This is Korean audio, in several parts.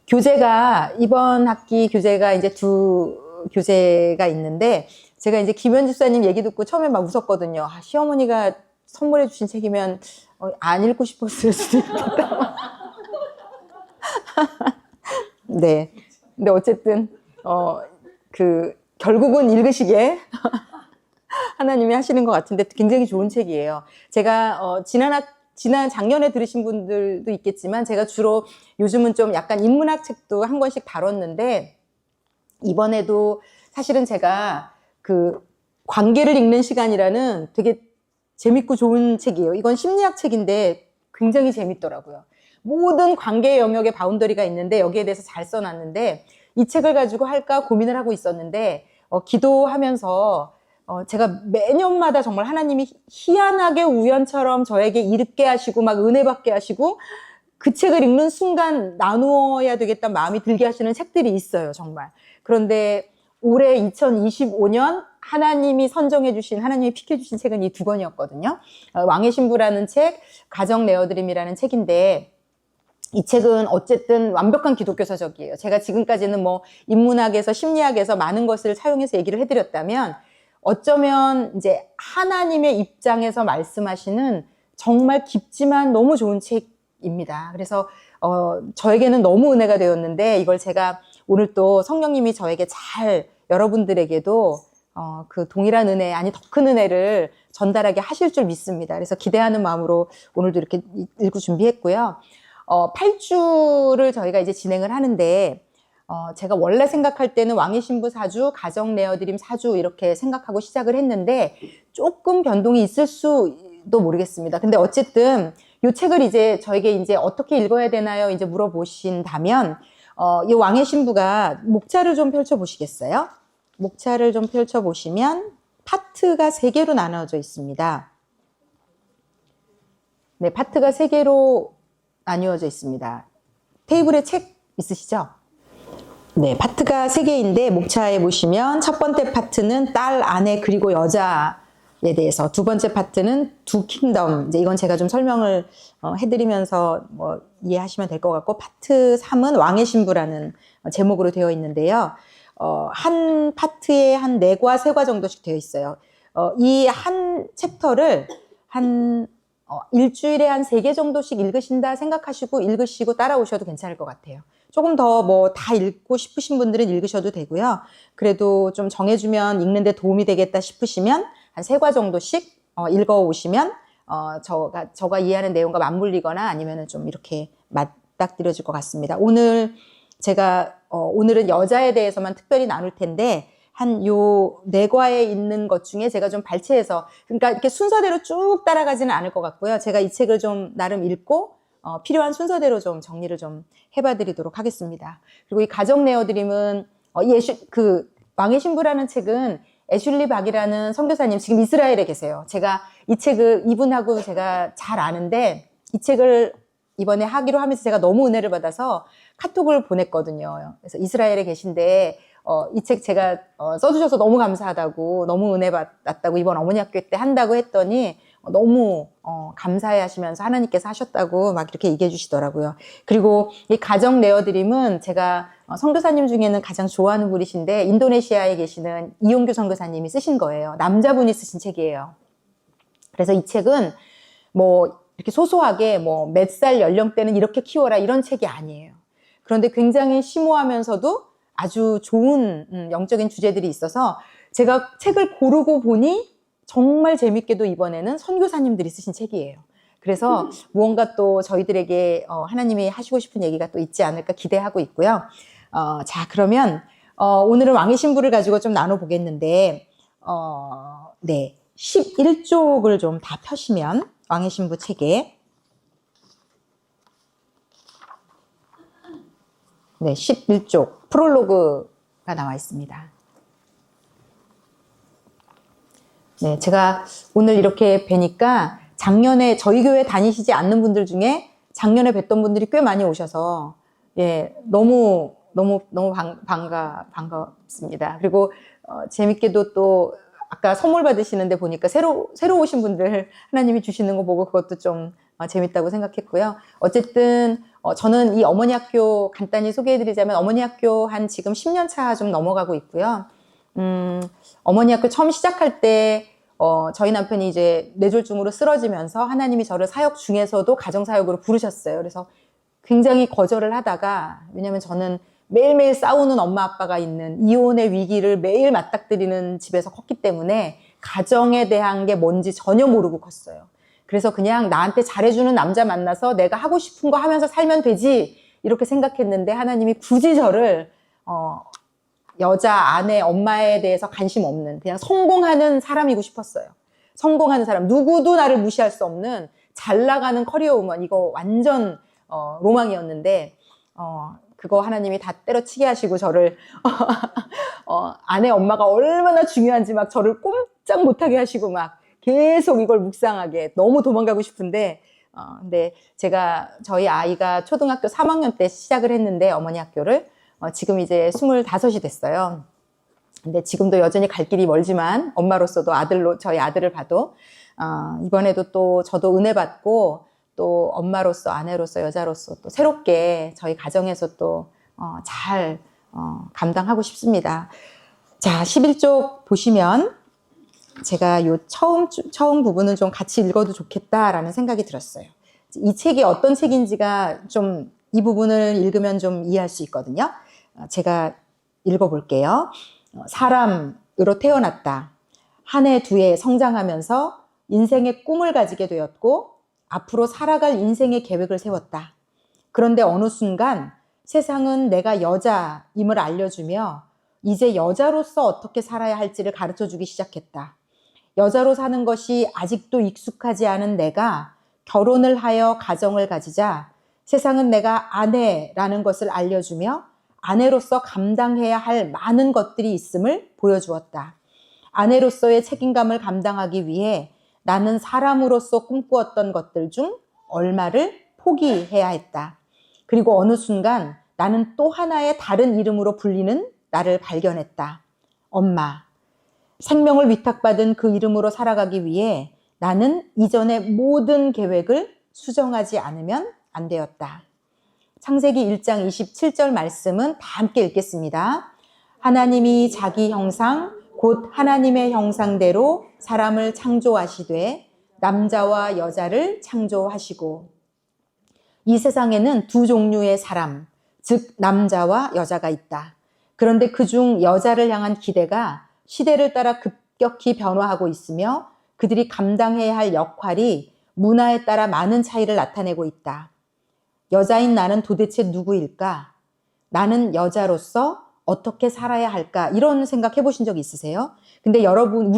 교재가, 이번 학기 교재가 이제 두 교재가 있는데, 제가 이제 김현 집사님 얘기 듣고 처음에 막 웃었거든요. 아, 시어머니가 선물해 주신 책이면, 안 읽고 싶었을 수도 있겠다. 네. 근데 어쨌든, 결국은 읽으시게 하나님이 하시는 것 같은데 굉장히 좋은 책이에요. 제가, 지난 작년에 들으신 분들도 있겠지만 제가 주로 요즘은 좀 약간 인문학 책도 한 권씩 다뤘는데 이번에도 사실은 제가 관계를 읽는 시간이라는 되게 재밌고 좋은 책이에요. 이건 심리학 책인데 굉장히 재밌더라고요. 모든 관계 영역에 바운더리가 있는데 여기에 대해서 잘 써놨는데 이 책을 가지고 할까 고민을 하고 있었는데 기도하면서 제가 매년마다 정말 하나님이 희한하게 우연처럼 저에게 읽게 하시고 막 은혜 받게 하시고 그 책을 읽는 순간 나누어야 되겠다는 마음이 들게 하시는 책들이 있어요, 정말. 그런데 올해 2025년 하나님이 선정해 주신, 하나님이 픽해 주신 책은 이 두 권이었거든요. 왕의 신부라는 책, 가정 내어드림이라는 책인데 이 책은 어쨌든 완벽한 기독교 서적이에요. 제가 지금까지는 뭐 인문학에서 심리학에서 많은 것을 사용해서 얘기를 해드렸다면 어쩌면 이제 하나님의 입장에서 말씀하시는 정말 깊지만 너무 좋은 책입니다. 그래서 저에게는 너무 은혜가 되었는데 이걸 제가 오늘 또 성령님이 저에게 잘 여러분들에게도 그 동일한 은혜, 아니 더 큰 은혜를 전달하게 하실 줄 믿습니다. 그래서 기대하는 마음으로 오늘도 이렇게 읽고 준비했고요. 8주를 저희가 이제 진행을 하는데 제가 원래 생각할 때는 왕의 신부 4주, 가정 내어드림 4주 이렇게 생각하고 시작을 했는데 조금 변동이 있을 수도 모르겠습니다. 근데 어쨌든 이 책을 이제 저에게 이제 어떻게 읽어야 되나요? 이제 물어보신다면 이 왕의 신부가 목차를 좀 펼쳐보시겠어요? 목차를 좀 펼쳐보시면 파트가 3개로 나눠져 있습니다. 네, 파트가 3개로 나뉘어져 있습니다. 테이블에 책 있으시죠? 네, 파트가 3개인데 목차에 보시면 첫 번째 파트는 딸, 아내, 그리고 여자에 대해서, 두 번째 파트는 두 킹덤, 이제 이건 제가 좀 설명을 해드리면서 뭐 이해하시면 될 것 같고, 파트 3은 왕의 신부라는 제목으로 되어 있는데요. 한 파트에 한 4과 3과 정도씩 되어 있어요. 이 한 챕터를 일주일에 한 3개 정도씩 읽으신다 생각하시고 읽으시고 따라오셔도 괜찮을 것 같아요. 조금 더 뭐 다 읽고 싶으신 분들은 읽으셔도 되고요. 그래도 좀 정해주면 읽는데 도움이 되겠다 싶으시면 한 3과 정도씩 읽어오시면 저가 이해하는 내용과 맞물리거나 아니면은 좀 이렇게 맞닥뜨려질 것 같습니다. 오늘은 여자에 대해서만 특별히 나눌 텐데 한 요 4과에 있는 것 중에 제가 좀 발췌해서, 그러니까 이렇게 순서대로 쭉 따라가지는 않을 것 같고요. 제가 이 책을 좀 나름 읽고 필요한 순서대로 좀 정리를 좀 해봐드리도록 하겠습니다. 그리고 이 가정 내어드림은 왕의 신부라는 책은 애슐리 박이라는 선교사님 지금 이스라엘에 계세요. 제가 이 책을 이분하고 제가 잘 아는데 이 책을 이번에 하기로 하면서 제가 너무 은혜를 받아서 카톡을 보냈거든요. 그래서 이스라엘에 계신데 이 책 제가 써주셔서 너무 감사하다고, 너무 은혜 받았다고, 이번 어머니 학교 때 한다고 했더니 너무 감사해 하시면서 하나님께서 하셨다고 막 이렇게 얘기해 주시더라고요. 그리고 이 가정 내어드림은 제가 선교사님 중에는 가장 좋아하는 분이신데 인도네시아에 계시는 이용규 선교사님이 쓰신 거예요. 남자분이 쓰신 책이에요. 그래서 이 책은 뭐 이렇게 소소하게 뭐 몇 살 연령대는 이렇게 키워라 이런 책이 아니에요. 그런데 굉장히 심오하면서도 아주 좋은 영적인 주제들이 있어서 제가 책을 고르고 보니 정말 재밌게도 이번에는 선교사님들이 쓰신 책이에요. 그래서 무언가 또 저희들에게 하나님이 하시고 싶은 얘기가 또 있지 않을까 기대하고 있고요. 자, 그러면 오늘은 왕의 신부를 가지고 좀 나눠보겠는데 네, 11쪽을 좀 다 펴시면 왕의 신부 책에 네, 11쪽 프롤로그가 나와 있습니다. 네, 제가 오늘 이렇게 뵈니까 작년에 저희 교회 다니시지 않는 분들 중에 작년에 뵀던 분들이 꽤 많이 오셔서 예, 너무 반갑습니다. 그리고 재밌게도 또 아까 선물 받으시는데 보니까 새로 오신 분들 하나님이 주시는 거 보고 그것도 좀 재밌다고 생각했고요. 어쨌든 저는 이 어머니 학교 간단히 소개해드리자면 어머니 학교 한 지금 10년 차 좀 넘어가고 있고요. 어머니 학교 처음 시작할 때 저희 남편이 이제 뇌졸중으로 쓰러지면서 하나님이 저를 사역 중에서도 가정사역으로 부르셨어요. 그래서 굉장히 거절을 하다가, 왜냐면 저는 매일매일 싸우는 엄마 아빠가 있는 이혼의 위기를 매일 맞닥뜨리는 집에서 컸기 때문에 가정에 대한 게 뭔지 전혀 모르고 컸어요. 그래서 그냥 나한테 잘해주는 남자 만나서 내가 하고 싶은 거 하면서 살면 되지 이렇게 생각했는데 하나님이 굳이 저를 여자, 아내, 엄마에 대해서 관심 없는 그냥 성공하는 사람이고 싶었어요. 성공하는 사람, 누구도 나를 무시할 수 없는 잘 나가는 커리어 우먼, 이거 완전 로망이었는데 그거 하나님이 다 때려치게 하시고 저를 아내, 엄마가 얼마나 중요한지 막 저를 꼼짝 못하게 하시고 막 계속 이걸 묵상하게 너무 도망가고 싶은데 근데 저희 아이가 초등학교 3학년 때 시작을 했는데 어머니 학교를 지금 이제 25이 됐어요. 근데 지금도 여전히 갈 길이 멀지만 엄마로서도 저희 아들을 봐도 이번에도 또 저도 은혜 받고 또 엄마로서 아내로서 여자로서 또 새롭게 저희 가정에서 또 잘 감당하고 싶습니다. 자, 11쪽 보시면 제가 요 처음 부분은 좀 같이 읽어도 좋겠다라는 생각이 들었어요. 이 책이 어떤 책인지가 좀 이 부분을 읽으면 좀 이해할 수 있거든요. 제가 읽어볼게요. 사람으로 태어났다. 한 해 두 해 성장하면서 인생의 꿈을 가지게 되었고 앞으로 살아갈 인생의 계획을 세웠다. 그런데 어느 순간 세상은 내가 여자임을 알려주며 이제 여자로서 어떻게 살아야 할지를 가르쳐주기 시작했다. 여자로 사는 것이 아직도 익숙하지 않은 내가 결혼을 하여 가정을 가지자 세상은 내가 아내라는 것을 알려주며 아내로서 감당해야 할 많은 것들이 있음을 보여주었다. 아내로서의 책임감을 감당하기 위해 나는 사람으로서 꿈꾸었던 것들 중 얼마를 포기해야 했다. 그리고 어느 순간 나는 또 하나의 다른 이름으로 불리는 나를 발견했다. 엄마. 생명을 위탁받은 그 이름으로 살아가기 위해 나는 이전의 모든 계획을 수정하지 않으면 안 되었다. 창세기 1장 27절 말씀은 다 함께 읽겠습니다. 하나님이 자기 형상 곧 하나님의 형상대로 사람을 창조하시되 남자와 여자를 창조하시고 이 세상에는 두 종류의 사람, 즉 남자와 여자가 있다. 그런데 그중 여자를 향한 기대가 시대를 따라 급격히 변화하고 있으며 그들이 감당해야 할 역할이 문화에 따라 많은 차이를 나타내고 있다. 여자인 나는 도대체 누구일까? 나는 여자로서 어떻게 살아야 할까? 이런 생각 해보신 적 있으세요? 근데 여러분,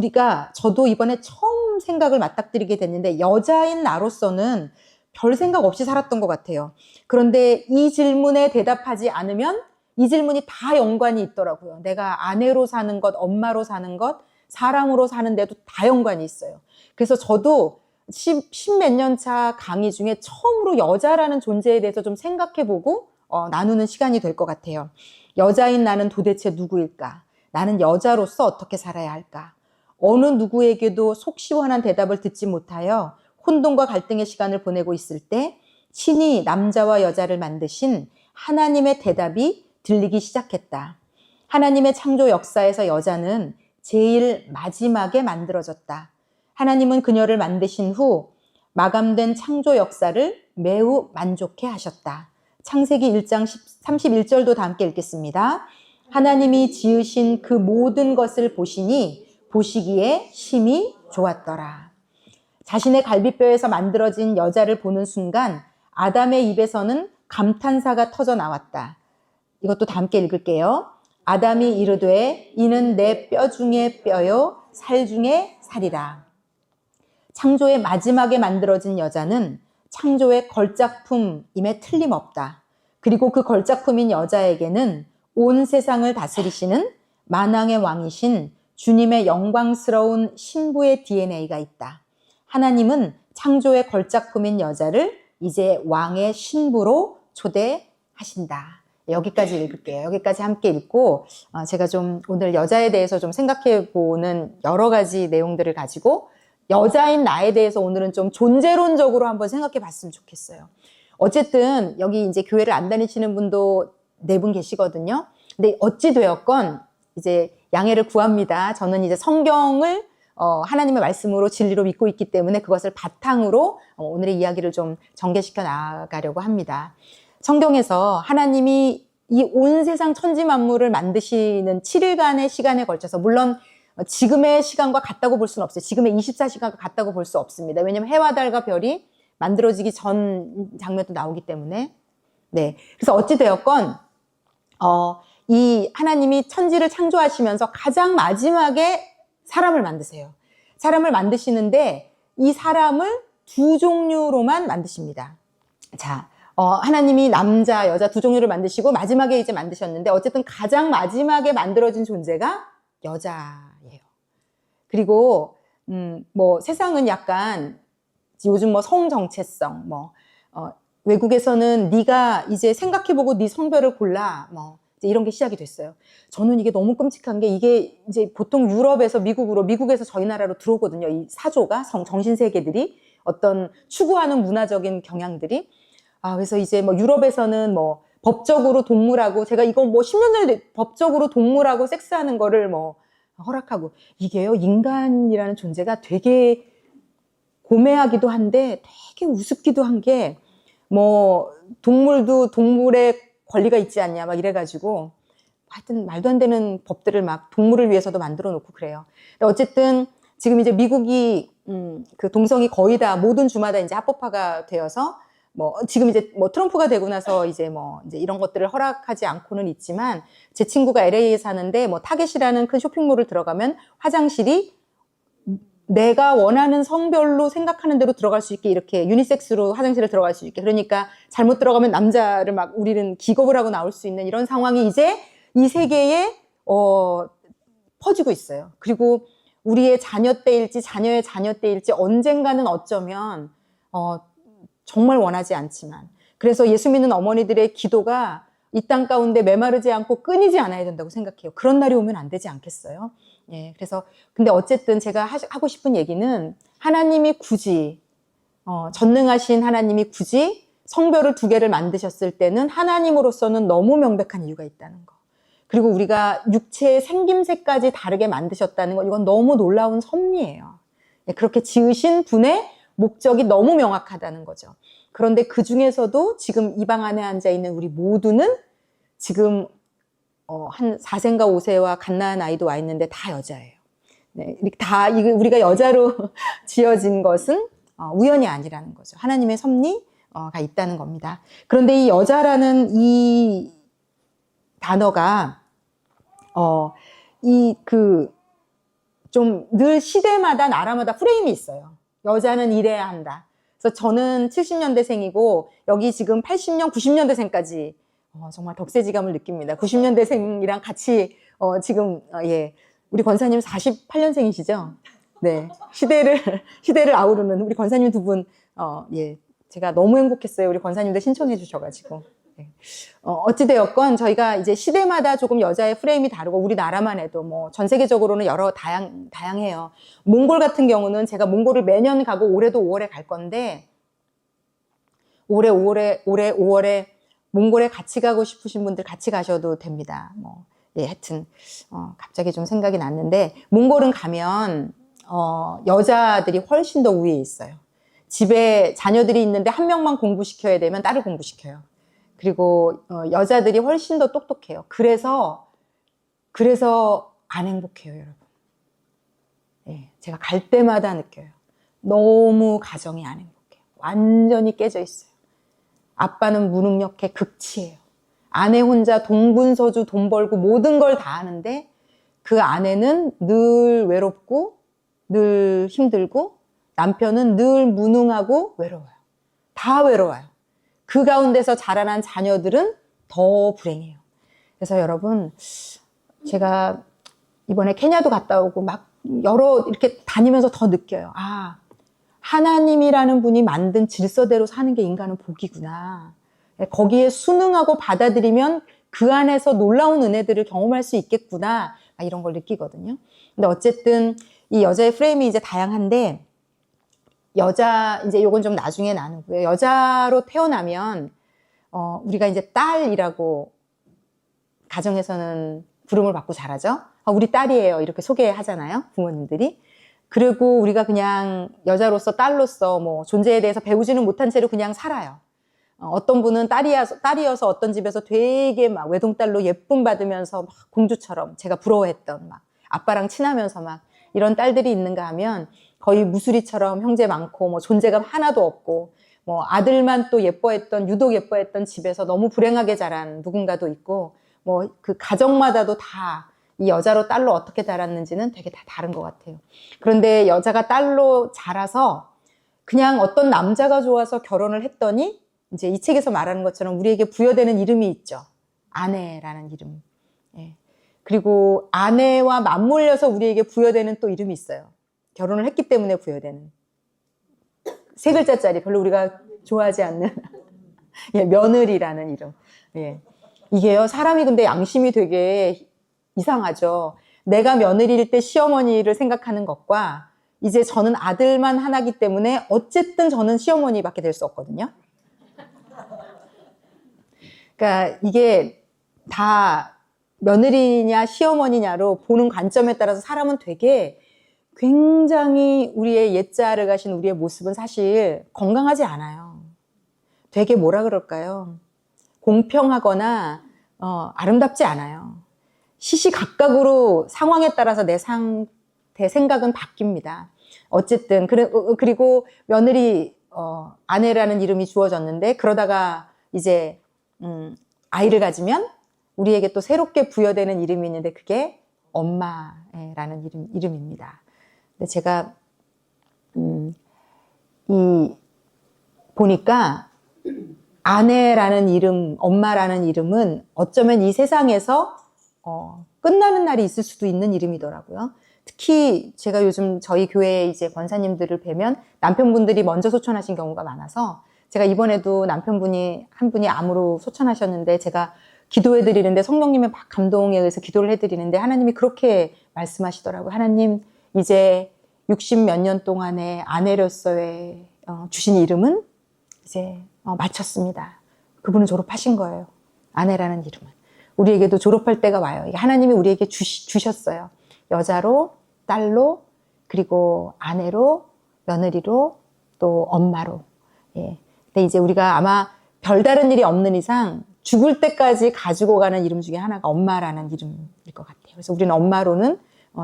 저도 이번에 처음 생각을 맞닥뜨리게 됐는데 여자인 나로서는 별 생각 없이 살았던 것 같아요. 그런데 이 질문에 대답하지 않으면 이 질문이 다 연관이 있더라고요. 내가 아내로 사는 것, 엄마로 사는 것, 사람으로 사는데도 다 연관이 있어요. 그래서 저도 십몇 년 차 강의 중에 처음으로 여자라는 존재에 대해서 좀 생각해보고 나누는 시간이 될 것 같아요. 여자인 나는 도대체 누구일까? 나는 여자로서 어떻게 살아야 할까? 어느 누구에게도 속 시원한 대답을 듣지 못하여 혼돈과 갈등의 시간을 보내고 있을 때 신이 남자와 여자를 만드신 하나님의 대답이 들리기 시작했다. 하나님의 창조 역사에서 여자는 제일 마지막에 만들어졌다. 하나님은 그녀를 만드신 후 마감된 창조 역사를 매우 만족해 하셨다. 창세기 1장 31절도 다 함께 읽겠습니다. 하나님이 지으신 그 모든 것을 보시니 보시기에 심히 좋았더라. 자신의 갈비뼈에서 만들어진 여자를 보는 순간 아담의 입에서는 감탄사가 터져 나왔다. 이것도 다 함께 읽을게요. 아담이 이르되 이는 내 뼈 중에 뼈요 살 중에 살이라. 창조의 마지막에 만들어진 여자는 창조의 걸작품임에 틀림없다. 그리고 그 걸작품인 여자에게는 온 세상을 다스리시는 만왕의 왕이신 주님의 영광스러운 신부의 DNA가 있다. 하나님은 창조의 걸작품인 여자를 이제 왕의 신부로 초대하신다. 여기까지 읽을게요. 여기까지 함께 읽고 제가 좀 오늘 여자에 대해서 좀 생각해보는 여러 가지 내용들을 가지고 여자인 나에 대해서 오늘은 좀 존재론적으로 한번 생각해 봤으면 좋겠어요. 어쨌든 여기 이제 교회를 안 다니시는 분도 4분 계시거든요. 근데 어찌 되었건 이제 양해를 구합니다. 저는 이제 성경을 하나님의 말씀으로 진리로 믿고 있기 때문에 그것을 바탕으로 오늘의 이야기를 좀 전개시켜 나가려고 합니다. 성경에서 하나님이 이 온 세상 천지 만물을 만드시는 7일간의 시간에 걸쳐서, 물론 지금의 시간과 같다고 볼 수는 없어요. 지금의 24시간과 같다고 볼 수 없습니다. 왜냐하면 해와 달과 별이 만들어지기 전 장면도 나오기 때문에. 네. 그래서 어찌되었건 이 하나님이 천지를 창조하시면서 가장 마지막에 사람을 만드세요. 사람을 만드시는데 이 사람을 2종류로만 만드십니다. 자, 하나님이 남자, 여자 2종류를 만드시고 마지막에 이제 만드셨는데, 어쨌든 가장 마지막에 만들어진 존재가 여자예요. 그리고 뭐 세상은 약간 요즘 뭐 성정체성, 외국에서는 네가 이제 생각해보고 네 성별을 골라, 이제 이런 게 시작이 됐어요. 저는 이게 너무 끔찍한 게, 이게 이제 보통 유럽에서 미국으로, 미국에서 저희 나라로 들어오거든요. 이 사조가, 정신세계들이, 어떤 추구하는 문화적인 경향들이. 그래서 이제 뭐 유럽에서는 뭐 법적으로 동물하고, 제가 이거 뭐 10년 전에 법적으로 동물하고 섹스하는 거를 뭐 허락하고, 이게요, 인간이라는 존재가 되게 고매하기도 한데 되게 우습기도 한 게, 뭐 동물도 동물의 권리가 있지 않냐 막 이래가지고, 하여튼 말도 안 되는 법들을 막 동물을 위해서도 만들어 놓고 그래요. 어쨌든 지금 이제 미국이 그 동성이 거의 다 모든 주마다 이제 합법화가 되어서, 뭐 지금 이제 뭐 트럼프가 되고 나서 이제 이제 이런 것들을 허락하지 않고는 있지만, 제 친구가 LA에 사는데 뭐 타겟이라는 큰 쇼핑몰을 들어가면 화장실이 내가 원하는 성별로 생각하는 대로 들어갈 수 있게, 이렇게 유니섹스로 화장실에 들어갈 수 있게, 그러니까 잘못 들어가면 남자를 막 우리는 기겁을 하고 나올 수 있는 이런 상황이 이제 이 세계에 퍼지고 있어요. 그리고 우리의 자녀 때일지 자녀의 자녀 때일지 언젠가는 어쩌면 정말 원하지 않지만, 그래서 예수 믿는 어머니들의 기도가 이 땅 가운데 메마르지 않고 끊이지 않아야 된다고 생각해요. 그런 날이 오면 안 되지 않겠어요? 예, 그래서 근데 어쨌든 제가 하고 싶은 얘기는, 하나님이 굳이 전능하신 하나님이 굳이 성별을 2개를 만드셨을 때는 하나님으로서는 너무 명백한 이유가 있다는 거. 그리고 우리가 육체의 생김새까지 다르게 만드셨다는 거, 이건 너무 놀라운 섭리예요. 예, 그렇게 지으신 분의 목적이 너무 명확하다는 거죠. 그런데 그 중에서도 지금 이 방 안에 앉아 있는 우리 모두는 지금 한 4세인가 5세와 갓난 아이도 와 있는데 다 여자예요. 네, 다 우리가 여자로 지어진 것은 우연이 아니라는 거죠. 하나님의 섭리가 있다는 겁니다. 그런데 이 여자라는 이 단어가 좀 늘 시대마다 나라마다 프레임이 있어요. 여자는 이래야 한다. 그래서 저는 70년대생이고 여기 지금 80년, 90년대생까지 정말 덕세지감을 느낍니다. 90년대생이랑 같이 지금 우리 권사님 48년생이시죠? 네, 시대를 아우르는 우리 권사님 2분, 제가 너무 행복했어요. 우리 권사님들 신청해 주셔가지고. 네. 어찌되었건 저희가 이제 시대마다 조금 여자의 프레임이 다르고, 우리나라만 해도 뭐 전 세계적으로는 여러 다양해요. 몽골 같은 경우는, 제가 몽골을 매년 가고 올해도 5월에 갈 건데, 올해 5월에 몽골에 같이 가고 싶으신 분들 같이 가셔도 됩니다. 하여튼 갑자기 좀 생각이 났는데, 몽골은 가면 여자들이 훨씬 더 우위에 있어요. 집에 자녀들이 있는데 한 명만 공부시켜야 되면 딸을 공부시켜요. 그리고 여자들이 훨씬 더 똑똑해요. 그래서 안 행복해요, 여러분. 예, 제가 갈 때마다 느껴요. 너무 가정이 안 행복해요. 완전히 깨져 있어요. 아빠는 무능력해 극치예요. 아내 혼자 동분서주 돈 벌고 모든 걸 다 하는데, 그 아내는 늘 외롭고 늘 힘들고, 남편은 늘 무능하고 외로워요. 다 외로워요. 그 가운데서 자라난 자녀들은 더 불행해요. 그래서 여러분, 제가 이번에 케냐도 갔다 오고 막 이렇게 다니면서 더 느껴요. 하나님이라는 분이 만든 질서대로 사는 게 인간은 복이구나. 거기에 순응하고 받아들이면 그 안에서 놀라운 은혜들을 경험할 수 있겠구나. 이런 걸 느끼거든요. 근데 어쨌든 이 여자의 프레임이 이제 다양한데, 이제 요건 좀 나중에 나누고요. 여자로 태어나면, 우리가 이제 딸이라고 가정에서는 부름을 받고 자라죠. 우리 딸이에요. 이렇게 소개하잖아요. 부모님들이. 그리고 우리가 그냥 여자로서 딸로서 뭐 존재에 대해서 배우지는 못한 채로 그냥 살아요. 어떤 분은 딸이어서 어떤 집에서 되게 막 외동딸로 예쁨 받으면서 막 공주처럼 제가 부러워했던 막 아빠랑 친하면서 막 이런 딸들이 있는가 하면 거의 무수리처럼 형제 많고 뭐 존재감 하나도 없고 뭐 아들만 또 유독 예뻐했던 집에서 너무 불행하게 자란 누군가도 있고 뭐 그 가정마다도 다 이 여자로 딸로 어떻게 자랐는지는 되게 다 다른 것 같아요. 그런데 여자가 딸로 자라서 그냥 어떤 남자가 좋아서 결혼을 했더니 이제 이 책에서 말하는 것처럼 우리에게 부여되는 이름이 있죠. 아내라는 이름. 예. 그리고 아내와 맞물려서 우리에게 부여되는 또 이름이 있어요. 결혼을 했기 때문에 부여되는. 3글자짜리 별로 우리가 좋아하지 않는 예, 며느리라는 이름. 예. 이게요, 사람이 근데 양심이 되게 이상하죠. 내가 며느리일 때 시어머니를 생각하는 것과 이제 저는 아들만 하나이기 때문에 어쨌든 저는 시어머니밖에 될 수 없거든요. 그러니까 이게 다 며느리냐 시어머니냐로 보는 관점에 따라서 사람은 되게 굉장히 우리의 옛자를 가신 우리의 모습은 사실 건강하지 않아요. 되게 뭐라 그럴까요? 공평하거나 아름답지 않아요. 시시각각으로 상황에 따라서 내 생각은 바뀝니다. 어쨌든 그리고 며느리 아내라는 이름이 주어졌는데 그러다가 이제 아이를 가지면 우리에게 또 새롭게 부여되는 이름이 있는데 그게 엄마라는 이름입니다. 근데 제가 보니까 아내라는 이름, 엄마라는 이름은 어쩌면 이 세상에서 끝나는 날이 있을 수도 있는 이름이더라고요. 특히 제가 요즘 저희 교회에 이제 권사님들을 뵈면 남편분들이 먼저 소천하신 경우가 많아서 제가 이번에도 남편분이 한 분이 암으로 소천하셨는데 제가 기도해 드리는데 성령님의 감동에 의해서 기도를 해 드리는데 하나님이 그렇게 말씀하시더라고요. 하나님 이제 60 몇 년 동안의 아내로서의 주신 이름은 이제 마쳤습니다. 그분은 졸업하신 거예요. 아내라는 이름은. 우리에게도 졸업할 때가 와요. 하나님이 우리에게 주셨어요. 여자로, 딸로, 그리고 아내로, 며느리로, 또 엄마로. 예. 근데 이제 우리가 아마 별다른 일이 없는 이상 죽을 때까지 가지고 가는 이름 중에 하나가 엄마라는 이름일 것 같아요. 그래서 우리는 엄마로는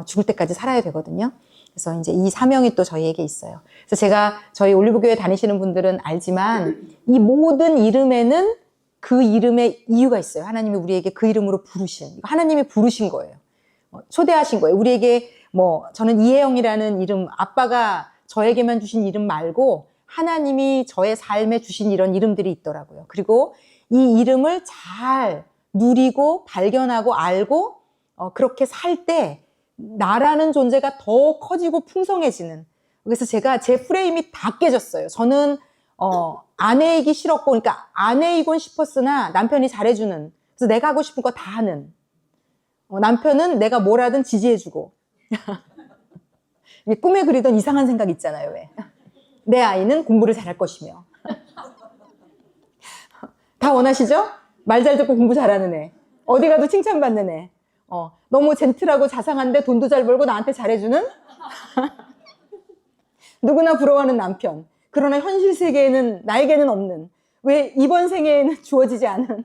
죽을 때까지 살아야 되거든요. 그래서 이제 이 사명이 또 저희에게 있어요. 그래서 제가 저희 올리브교회 다니시는 분들은 알지만 이 모든 이름에는 그 이름의 이유가 있어요. 하나님이 우리에게 그 이름으로 부르신, 하나님이 부르신 거예요. 초대하신 거예요. 우리에게 저는 이혜영이라는 이름, 아빠가 저에게만 주신 이름 말고 하나님이 저의 삶에 주신 이런 이름들이 있더라고요. 그리고 이 이름을 잘 누리고 발견하고 알고 그렇게 살 때 나라는 존재가 더 커지고 풍성해지는. 그래서 제가 제 프레임이 다 깨졌어요. 저는 아내이기 싫었고, 그러니까 아내이곤 싶었으나 남편이 잘해주는. 그래서 내가 하고 싶은 거 다 하는. 남편은 내가 뭘 하든 지지해주고. 꿈에 그리던 이상한 생각 있잖아요, 왜? 내 아이는 공부를 잘할 것이며. 다 원하시죠? 말 잘 듣고 공부 잘하는 애. 어디 가도 칭찬받는 애. 너무 젠틀하고 자상한데 돈도 잘 벌고 나한테 잘해주는? 누구나 부러워하는 남편. 그러나 현실 세계에는 나에게는 없는. 왜 이번 생에는 주어지지 않은.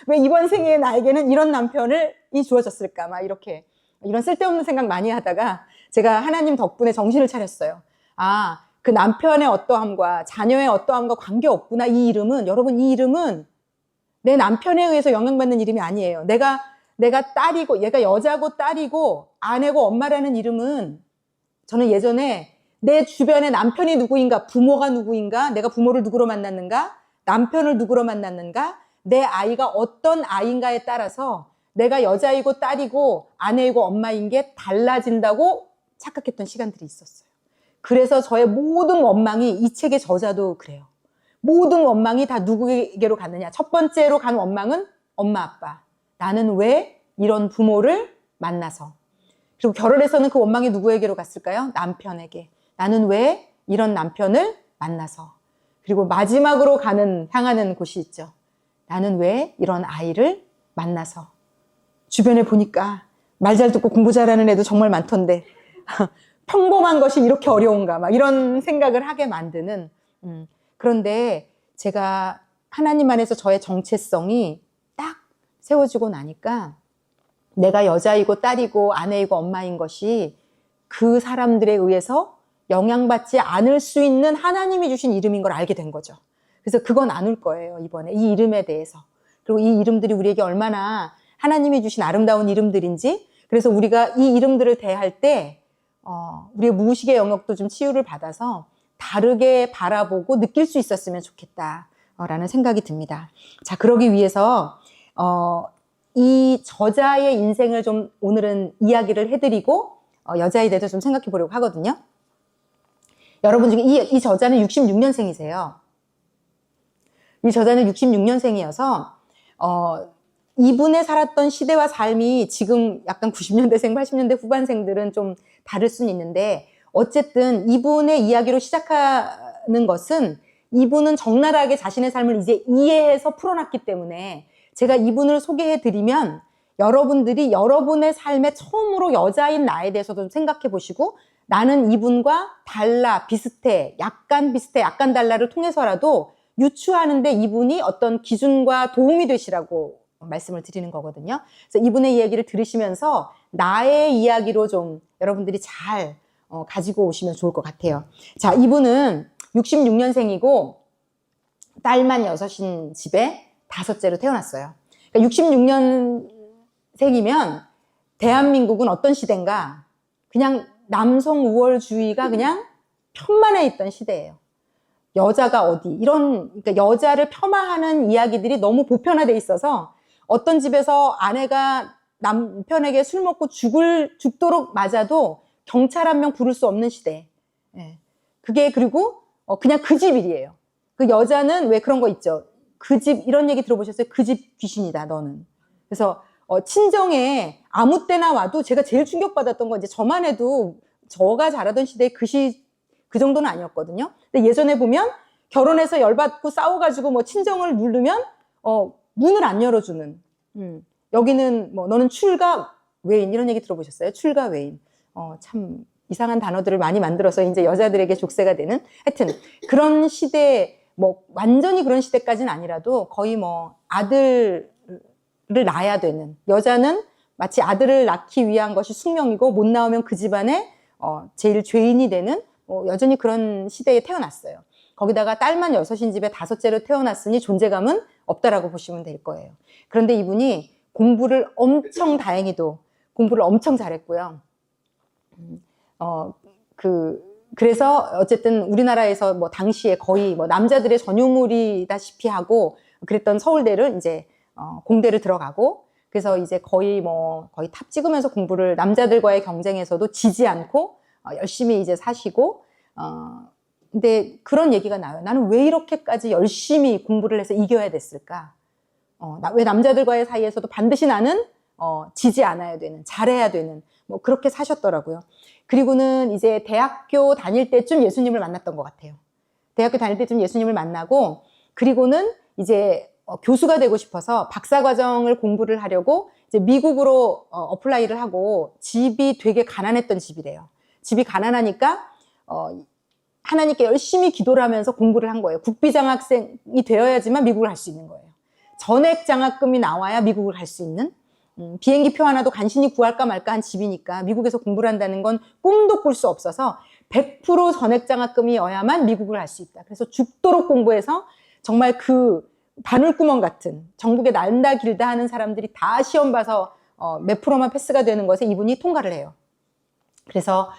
왜 이번 생에 나에게는 이런 남편을 주어졌을까? 막 이렇게. 이런 쓸데없는 생각 많이 하다가 제가 하나님 덕분에 정신을 차렸어요. 아, 그 남편의 어떠함과 자녀의 어떠함과 관계없구나. 이 이름은, 여러분, 이 이름은 내 남편에 의해서 영향받는 이름이 아니에요. 내가 딸이고, 얘가 여자고 딸이고, 아내고 엄마라는 이름은 저는 예전에 내 주변에 남편이 누구인가, 부모가 누구인가, 내가 부모를 누구로 만났는가, 남편을 누구로 만났는가, 내 아이가 어떤 아이인가에 따라서 내가 여자이고 딸이고 아내이고 엄마인 게 달라진다고 착각했던 시간들이 있었어요. 그래서 저의 모든 원망이 이 책의 저자도 그래요. 모든 원망이 다 누구에게로 갔느냐. 첫 번째로 간 원망은 엄마, 아빠. 나는 왜 이런 부모를 만나서. 그리고 결혼해서는 그 원망이 누구에게로 갔을까요? 남편에게. 나는 왜 이런 남편을 만나서 그리고 마지막으로 향하는 곳이 있죠. 나는 왜 이런 아이를 만나서 주변에 보니까 말 잘 듣고 공부 잘하는 애도 정말 많던데 평범한 것이 이렇게 어려운가 막 이런 생각을 하게 만드는 그런데 제가 하나님 안에서 저의 정체성이 딱 세워지고 나니까 내가 여자이고 딸이고 아내이고 엄마인 것이 그 사람들에 의해서 영향받지 않을 수 있는 하나님이 주신 이름인 걸 알게 된 거죠. 그래서 그거 나눌 거예요, 이번에. 이 이름에 대해서. 그리고 이 이름들이 우리에게 얼마나 하나님이 주신 아름다운 이름들인지, 그래서 우리가 이 이름들을 대할 때 우리의 무의식의 영역도 좀 치유를 받아서 다르게 바라보고 느낄 수 있었으면 좋겠다라는 생각이 듭니다. 자, 그러기 위해서 이 저자의 인생을 좀 오늘은 이야기를 해드리고 여자에 대해서 좀 생각해 보려고 하거든요. 여러분 중에 이 저자는 66년생이세요. 이 저자는 66년생이어서 이분의 살았던 시대와 삶이 지금 약간 90년대생, 80년대 후반생들은 좀 다를 수는 있는데 어쨌든 이분의 이야기로 시작하는 것은 이분은 적나라하게 자신의 삶을 이제 이해해서 풀어놨기 때문에 제가 이분을 소개해드리면 여러분들이 여러분의 삶에 처음으로 여자인 나에 대해서도 좀 생각해 보시고 나는 이분과 달라, 비슷해, 약간 달라를 통해서라도 유추하는데 이분이 어떤 기준과 도움이 되시라고 말씀을 드리는 거거든요. 그래서 이분의 이야기를 들으시면서 나의 이야기로 좀 여러분들이 잘 가지고 오시면 좋을 것 같아요. 자, 이분은 66년생이고 딸만 6인 집에 5째로 태어났어요. 그러니까 66년생이면 대한민국은 어떤 시대인가? 그냥 남성 우월주의가 그냥 편만해 있던 시대예요. 여자가 어디 그러니까 여자를 폄하하는 이야기들이 너무 보편화돼 있어서 어떤 집에서 아내가 남편에게 술 먹고 죽도록 맞아도 경찰 한 명 부를 수 없는 시대. 예. 그게 그리고 그냥 그 집 일이에요. 그 여자는 왜 그런 거 있죠. 그 집 이런 얘기 들어보셨어요? 그 집 귀신이다 너는. 그래서 친정에 아무 때나 와도 제가 제일 충격받았던 건 이제 저만 해도 저가 자라던 시대에 그 정도는 아니었거든요. 근데 예전에 보면 결혼해서 열받고 싸워가지고 뭐 친정을 누르면 문을 안 열어주는. 여기는 뭐 너는 출가 외인 이런 얘기 들어보셨어요? 출가 외인. 참 이상한 단어들을 많이 만들어서 이제 여자들에게 족쇄가 되는. 하여튼 그런 시대 뭐 완전히 그런 시대까지는 아니라도 거의 뭐 아들을 낳아야 되는 여자는 마치 아들을 낳기 위한 것이 숙명이고 못 나오면 그 집안에 제일 죄인이 되는 여전히 그런 시대에 태어났어요. 거기다가 딸만 6인 집에 5째로 태어났으니 존재감은 없다라고 보시면 될 거예요. 그런데 이분이 공부를 다행히도 공부를 엄청 잘했고요. 그래서 어쨌든 우리나라에서 뭐 당시에 거의 뭐 남자들의 전유물이다시피 하고 그랬던 서울대를 이제 공대를 들어가고 그래서 이제 거의 탑 찍으면서 공부를 남자들과의 경쟁에서도 지지 않고 열심히 이제 사시고 근데 그런 얘기가 나와요. 나는 왜 이렇게까지 열심히 공부를 해서 이겨야 됐을까? 왜 남자들과의 사이에서도 반드시 나는 지지 않아야 되는, 잘해야 되는 뭐 그렇게 사셨더라고요. 그리고는 이제 대학교 다닐 때쯤 예수님을 만났던 것 같아요. 대학교 다닐 때쯤 예수님을 만나고 그리고는 이제 교수가 되고 싶어서 박사과정을 공부를 하려고 이제 미국으로 어플라이를 하고 집이 되게 가난했던 집이래요. 집이 가난하니까 하나님께 열심히 기도를 하면서 공부를 한 거예요. 국비장학생이 되어야지만 미국을 갈 수 있는 거예요. 전액 장학금이 나와야 미국을 갈 수 있는 비행기표 하나도 간신히 구할까 말까 한 집이니까 미국에서 공부를 한다는 건 꿈도 꿀 수 없어서 100% 전액 장학금이어야만 미국을 갈 수 있다. 그래서 죽도록 공부해서 정말 그 바늘구멍 같은 전국에 난다 길다 하는 사람들이 다 시험 봐서 몇 프로만 패스가 되는 것에 이분이 통과를 해요. 그래서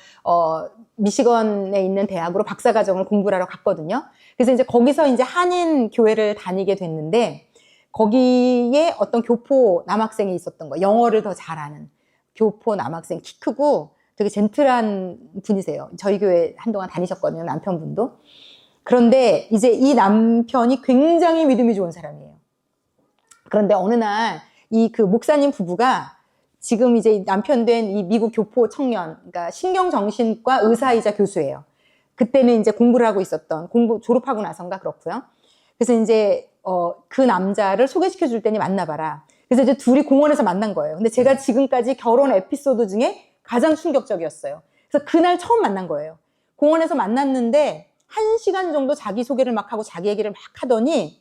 미시건에 있는 대학으로 박사과정을 공부를 하러 갔거든요. 그래서 이제 거기서 이제 한인 교회를 다니게 됐는데 거기에 어떤 교포 남학생이 있었던 거예요. 영어를 더 잘하는 교포 남학생, 키 크고 되게 젠틀한 분이세요. 저희 교회 한동안 다니셨거든요, 남편분도. 그런데 이제 이 남편이 굉장히 믿음이 좋은 사람이에요. 그런데 어느 날 이 그 목사님 부부가 지금 이제 남편 된 이 미국 교포 청년, 그러니까 신경정신과 의사이자 교수예요. 그때는 이제 공부를 하고 있었던, 졸업하고 나선가 그렇고요. 그래서 이제 그 남자를 소개시켜 줄 테니 만나봐라. 그래서 이제 둘이 공원에서 만난 거예요. 근데 제가 지금까지 결혼 에피소드 중에 가장 충격적이었어요. 그래서 그날 처음 만난 거예요. 공원에서 만났는데 1시간 정도 자기소개를 막 하고 자기 얘기를 막 하더니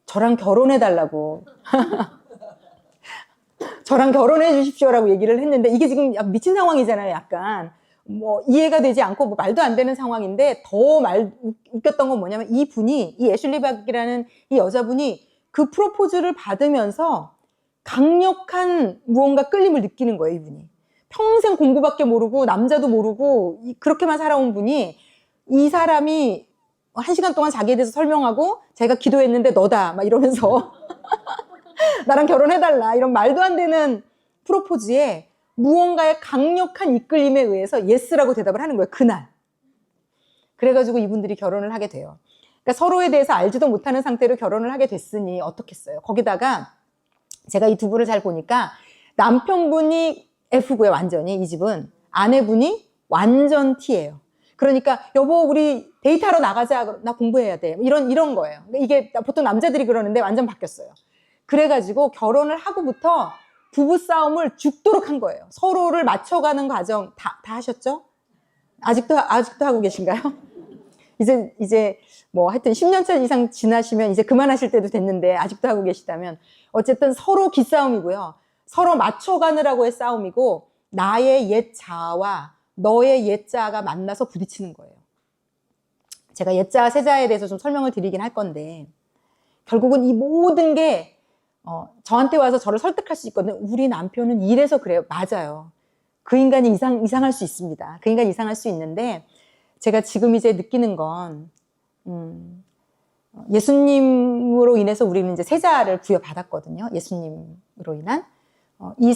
저랑 결혼해달라고 저랑 결혼해 주십시오라고 얘기를 했는데, 이게 지금 미친 상황이잖아요. 약간 뭐 이해가 되지 않고 뭐 말도 안 되는 상황인데, 더 웃겼던 건 뭐냐면 이 애슐리 박이라는 이 여자분이 그 프로포즈를 받으면서 강력한 무언가 끌림을 느끼는 거예요. 이분이 평생 공부밖에 모르고 남자도 모르고 그렇게만 살아온 분이, 이 사람이 1시간 동안 자기에 대해서 설명하고 자기가 기도했는데 너다 막 이러면서 나랑 결혼해달라, 이런 말도 안 되는 프로포즈에 무언가의 강력한 이끌림에 의해서 예스라고 대답을 하는 거예요. 그날. 그래가지고 이분들이 결혼을 하게 돼요. 그러니까 서로에 대해서 알지도 못하는 상태로 결혼을 하게 됐으니 어떻겠어요. 거기다가 제가 이 두 분을 잘 보니까 남편분이 F고요. 완전히 이 집은. 아내분이 완전 T예요. 그러니까 여보 우리 데이트하러 나가자. 나 공부해야 돼. 이런 거예요. 이게 보통 남자들이 그러는데 완전 바뀌었어요. 그래가지고 결혼을 하고부터 부부싸움을 죽도록 한 거예요. 서로를 맞춰가는 과정 다 하셨죠? 아직도 하고 계신가요? 이제 뭐 하여튼 10년 이상 지나시면 이제 그만하실 때도 됐는데 아직도 하고 계시다면, 어쨌든 서로 기싸움이고요. 서로 맞춰가느라고의 싸움이고, 나의 옛 자아와 너의 옛 자아가 만나서 부딪히는 거예요. 제가 옛 자아, 새 자아에 대해서 좀 설명을 드리긴 할 건데, 결국은 이 모든 게 저한테 와서 저를 설득할 수 있거든요. 우리 남편은 이래서 그래요. 맞아요. 그 인간이 이상할 수 있습니다. 그 인간이 이상할 수 있는데, 제가 지금 이제 느끼는 건 예수님으로 인해서 우리는 이제 새 자아를 부여받았거든요. 예수님으로 인한 이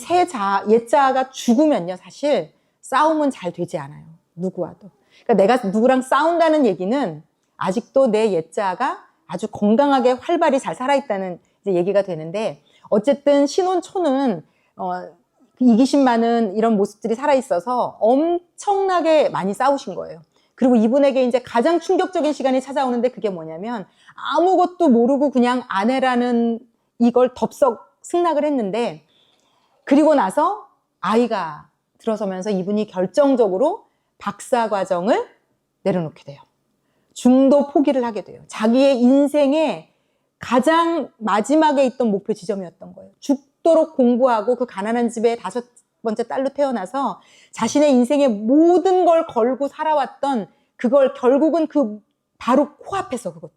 옛 자아가 죽으면요, 사실 싸움은 잘 되지 않아요. 누구와도. 그러니까 내가 누구랑 싸운다는 얘기는 아직도 내 옛 자아가 아주 건강하게 활발히 잘 살아있다는 이제 얘기가 되는데, 어쨌든 신혼초는 이기심 많은 이런 모습들이 살아있어서 엄청나게 많이 싸우신 거예요. 그리고 이분에게 이제 가장 충격적인 시간이 찾아오는데, 그게 뭐냐면 아무것도 모르고 그냥 아내라는 이걸 덥석 승낙을 했는데, 그리고 나서 아이가 들어서면서 이분이 결정적으로 박사 과정을 내려놓게 돼요. 중도 포기를 하게 돼요. 자기의 인생의 가장 마지막에 있던 목표 지점이었던 거예요. 죽도록 공부하고 그 가난한 집에 5번째 딸로 태어나서 자신의 인생의 모든 걸 걸고 살아왔던 그걸 결국은 바로 코앞에서, 그것도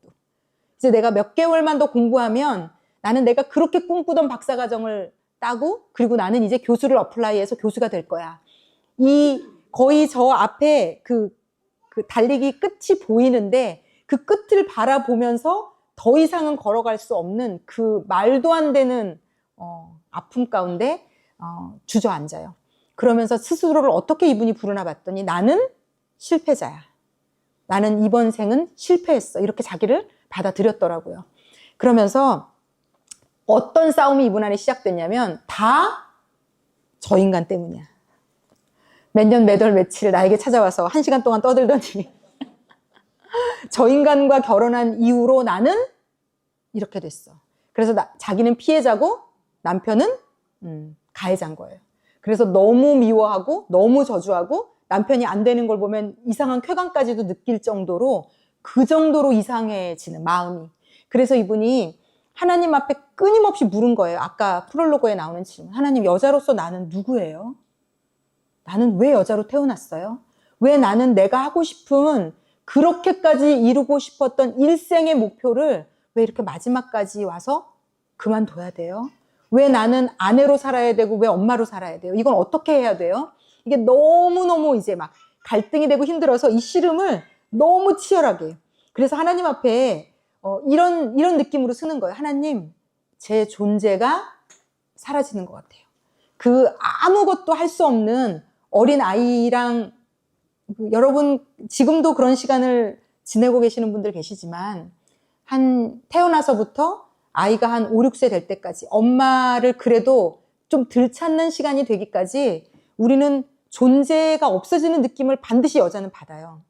이제 내가 몇 개월만 더 공부하면 나는 내가 그렇게 꿈꾸던 박사과정을 따고, 그리고 나는 이제 교수를 어플라이해서 교수가 될 거야. 거의 저 앞에 그 달리기 끝이 보이는데, 그 끝을 바라보면서 더 이상은 걸어갈 수 없는 그 말도 안 되는 아픔 가운데 주저앉아요. 그러면서 스스로를 어떻게 이분이 부르나 봤더니, 나는 실패자야. 나는 이번 생은 실패했어. 이렇게 자기를 받아들였더라고요. 그러면서 어떤 싸움이 이분 안에 시작됐냐면, 다 저 인간 때문이야. 몇 년, 몇 월, 며칠 나에게 찾아와서 1시간 동안 떠들더니 저 인간과 결혼한 이후로 나는 이렇게 됐어. 그래서 자기는 피해자고 남편은 가해자인 거예요. 그래서 너무 미워하고 너무 저주하고, 남편이 안 되는 걸 보면 이상한 쾌감까지도 느낄 정도로, 그 정도로 이상해지는 마음이. 그래서 이분이 하나님 앞에 끊임없이 물은 거예요. 아까 프롤로그에 나오는 질문. 하나님, 여자로서 나는 누구예요? 나는 왜 여자로 태어났어요? 왜 나는 내가 하고 싶은, 그렇게까지 이루고 싶었던 일생의 목표를 왜 이렇게 마지막까지 와서 그만둬야 돼요? 왜 나는 아내로 살아야 되고 왜 엄마로 살아야 돼요? 이건 어떻게 해야 돼요? 이게 너무너무 이제 막 갈등이 되고 힘들어서 이 씨름을 너무 치열하게. 그래서 하나님 앞에 이런 느낌으로 쓰는 거예요. 하나님, 제 존재가 사라지는 것 같아요. 그 아무것도 할 수 없는 어린 아이랑, 여러분 지금도 그런 시간을 지내고 계시는 분들 계시지만, 태어나서부터 아이가 한 5, 6세 될 때까지 엄마를 그래도 좀 덜 찾는 시간이 되기까지 우리는 존재가 없어지는 느낌을 반드시 여자는 받아요.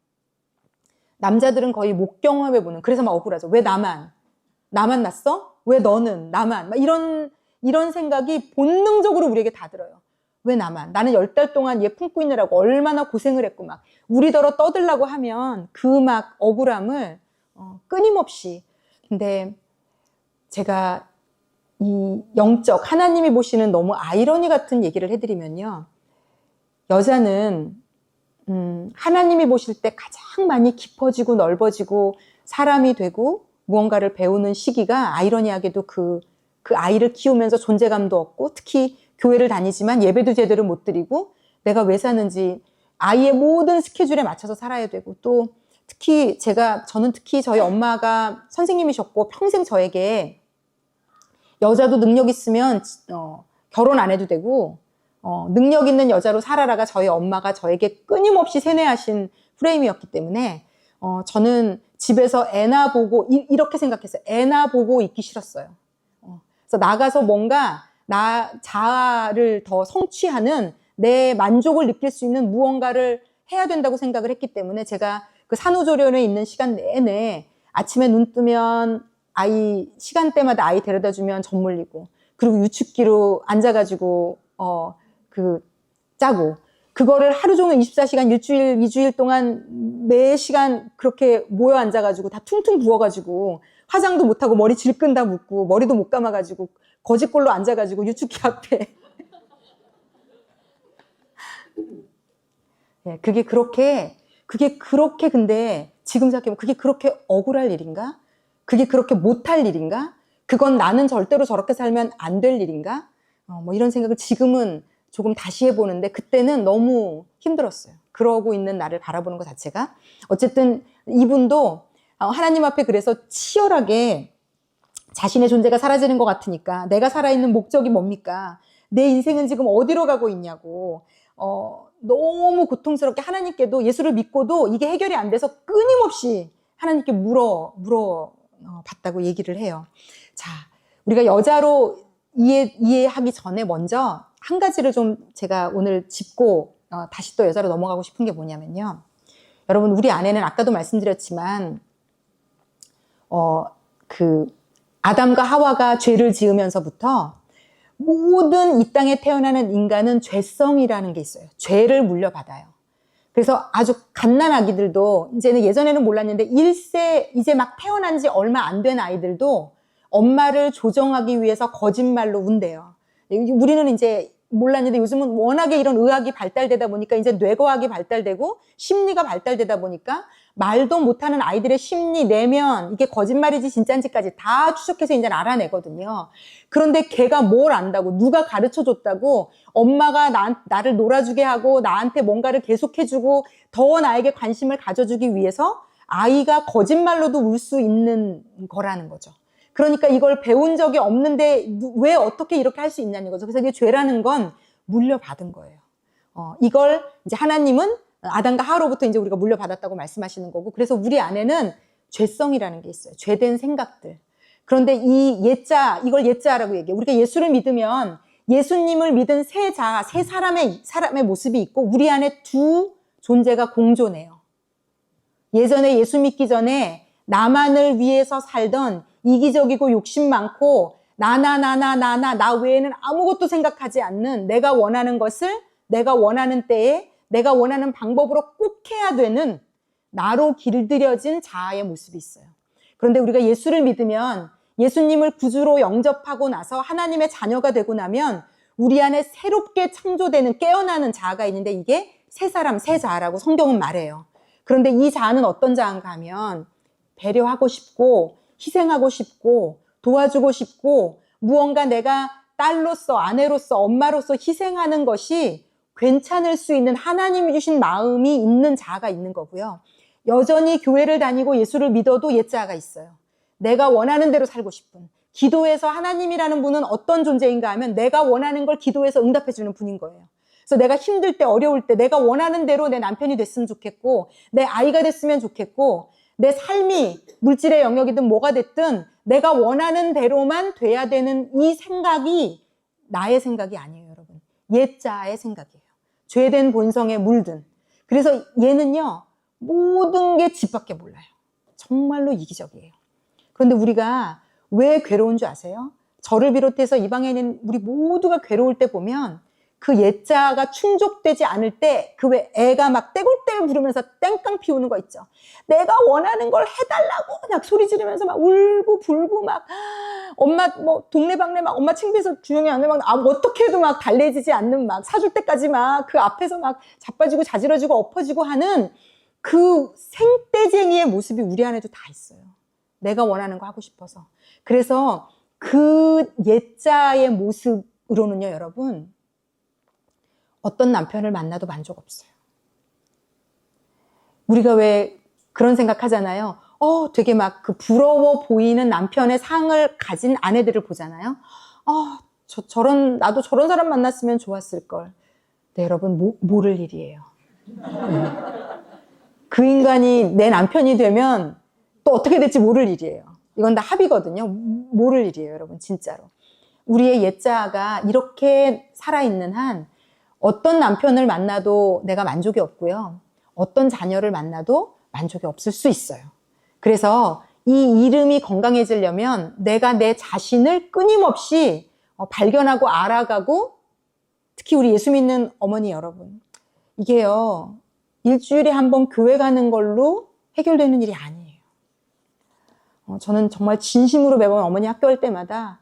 남자들은 거의 목경험해보는, 그래서 막 억울하죠. 왜 나만 났어? 왜 너는 나만? 막 이런 생각이 본능적으로 우리에게 다 들어요. 왜 나만? 나는 10달 동안 얘 품고 있느라고 얼마나 고생을 했고 막 우리더러 떠들라고 하면 그 막 억울함을 끊임없이. 근데 제가 이 영적 하나님이 보시는 너무 아이러니 같은 얘기를 해드리면요, 여자는 하나님이 보실 때 가장 많이 깊어지고 넓어지고 사람이 되고 무언가를 배우는 시기가 아이러니하게도 그 아이를 키우면서 존재감도 없고, 특히 교회를 다니지만 예배도 제대로 못 드리고 내가 왜 사는지 아이의 모든 스케줄에 맞춰서 살아야 되고, 또 저는 특히 저희 엄마가 선생님이셨고 평생 저에게 여자도 능력 있으면 결혼 안 해도 되고 능력 있는 여자로 살아라가 저희 엄마가 저에게 끊임없이 세뇌하신 프레임이었기 때문에 저는 집에서 애나 보고 이렇게 생각했어요. 애나 보고 있기 싫었어요. 그래서 나가서 뭔가 나 자아를 더 성취하는, 내 만족을 느낄 수 있는 무언가를 해야 된다고 생각을 했기 때문에 제가 그 산후조리원에 있는 시간 내내 아침에 눈 뜨면 아이 시간대마다 아이 데려다 주면 젖 물리고, 그리고 유축기로 앉아가지고 짜고, 그거를 하루 종일 24시간 일주일 2주일 동안 매 시간 그렇게 모여 앉아가지고 다 퉁퉁 부어가지고 화장도 못하고 머리 질끈 다 묶고 머리도 못 감아가지고 거짓골로 앉아가지고 유축기 앞에 네, 그게 그렇게 근데 지금 생각해보면 그게 그렇게 억울할 일인가? 그게 그렇게 못할 일인가? 그건 나는 절대로 저렇게 살면 안 될 일인가? 뭐 이런 생각을 지금은 조금 다시 해보는데 그때는 너무 힘들었어요. 그러고 있는 나를 바라보는 것 자체가. 어쨌든 이분도 하나님 앞에 그래서 치열하게 자신의 존재가 사라지는 것 같으니까 내가 살아있는 목적이 뭡니까? 내 인생은 지금 어디로 가고 있냐고 너무 고통스럽게 하나님께도, 예수를 믿고도 이게 해결이 안 돼서 끊임없이 하나님께 물어봤다고 얘기를 해요. 자, 우리가 여자로 이해하기 전에 먼저 한 가지를 좀 제가 오늘 짚고 다시 또 여자로 넘어가고 싶은 게 뭐냐면요, 여러분, 우리 안에는 아까도 말씀드렸지만 아담과 하와가 죄를 지으면서부터 모든 이 땅에 태어나는 인간은 죄성이라는 게 있어요. 죄를 물려받아요. 그래서 아주 갓난 아기들도, 이제는 예전에는 몰랐는데 1세 이제 막 태어난 지 얼마 안 된 아이들도 엄마를 조정하기 위해서 거짓말로 운대요. 우리는 이제 몰랐는데 요즘은 워낙에 이런 의학이 발달되다 보니까 이제 뇌과학이 발달되고 심리가 발달되다 보니까 말도 못하는 아이들의 심리, 내면, 이게 거짓말이지 진짜인지까지 다 추적해서 이제 알아내거든요. 그런데 걔가 뭘 안다고, 누가 가르쳐줬다고 엄마가 나를 놀아주게 하고 나한테 뭔가를 계속해주고 더 나에게 관심을 가져주기 위해서 아이가 거짓말로도 울 수 있는 거라는 거죠. 그러니까 이걸 배운 적이 없는데 왜 어떻게 이렇게 할 수 있냐는 거죠. 그래서 이게 죄라는 건 물려받은 거예요. 이걸 이제 하나님은 아담과 하와로부터 이제 우리가 물려받았다고 말씀하시는 거고, 그래서 우리 안에는 죄성이라는 게 있어요. 죄된 생각들. 그런데 이걸 옛자라고 얘기해요. 우리가 예수를 믿으면 예수님을 믿은 새 사람의 모습이 있고 우리 안에 두 존재가 공존해요. 예전에 예수 믿기 전에 나만을 위해서 살던 이기적이고 욕심 많고 나 외에는 아무것도 생각하지 않는, 내가 원하는 것을 내가 원하는 때에 내가 원하는 방법으로 꼭 해야 되는 나로 길들여진 자아의 모습이 있어요. 그런데 우리가 예수를 믿으면, 예수님을 구주로 영접하고 나서 하나님의 자녀가 되고 나면 우리 안에 새롭게 창조되는, 깨어나는 자아가 있는데 이게 새 사람, 새 자아라고 성경은 말해요. 그런데 이 자아는 어떤 자아인가 하면 배려하고 싶고 희생하고 싶고 도와주고 싶고 무언가 내가 딸로서, 아내로서, 엄마로서 희생하는 것이 괜찮을 수 있는 하나님이 주신 마음이 있는 자아가 있는 거고요. 여전히 교회를 다니고 예수를 믿어도 옛자아가 있어요. 내가 원하는 대로 살고 싶은, 기도해서 하나님이라는 분은 어떤 존재인가 하면 내가 원하는 걸 기도해서 응답해 주는 분인 거예요. 그래서 내가 힘들 때, 어려울 때 내가 원하는 대로 내 남편이 됐으면 좋겠고 내 아이가 됐으면 좋겠고 내 삶이 물질의 영역이든 뭐가 됐든 내가 원하는 대로만 돼야 되는 이 생각이 나의 생각이 아니에요, 여러분. 옛자아의 생각이에요. 죄된 본성에 물든. 그래서 얘는요, 모든 게 집 밖에 몰라요. 정말로 이기적이에요. 그런데 우리가 왜 괴로운 줄 아세요? 저를 비롯해서 이 방에 있는 우리 모두가 괴로울 때 보면 그 옛자가 충족되지 않을 때 그 왜 애가 막 떼굴떼굴 부르면서 땡깡 피우는 거 있죠. 내가 원하는 걸 해달라고 막 소리 지르면서 막 울고 불고 막 엄마 뭐 동네방네 막 엄마 창피해서 주영이 안 해 막 어떻게 해도 막 달래지지 않는 막 사줄 때까지 막 그 앞에서 막 자빠지고 자지러지고 엎어지고 하는 그 생떼쟁이의 모습이 우리 안에도 다 있어요. 내가 원하는 거 하고 싶어서. 그래서 그 옛자의 모습으로는요, 여러분, 어떤 남편을 만나도 만족 없어요. 우리가 왜 그런 생각 하잖아요. 되게 막 그 부러워 보이는 남편의 상을 가진 아내들을 보잖아요. 나도 저런 사람 만났으면 좋았을걸. 네, 여러분, 모를 일이에요. 그 인간이 내 남편이 되면 또 어떻게 될지 모를 일이에요. 이건 다 합의거든요. 모를 일이에요, 여러분, 진짜로. 우리의 옛자가 이렇게 살아있는 한 어떤 남편을 만나도 내가 만족이 없고요. 어떤 자녀를 만나도 만족이 없을 수 있어요. 그래서 이 이름이 건강해지려면 내가 내 자신을 끊임없이 발견하고 알아가고, 특히 우리 예수 믿는 어머니 여러분, 이게요, 일주일에 한 번 교회 가는 걸로 해결되는 일이 아니에요. 저는 정말 진심으로 매번 어머니 학교 할 때마다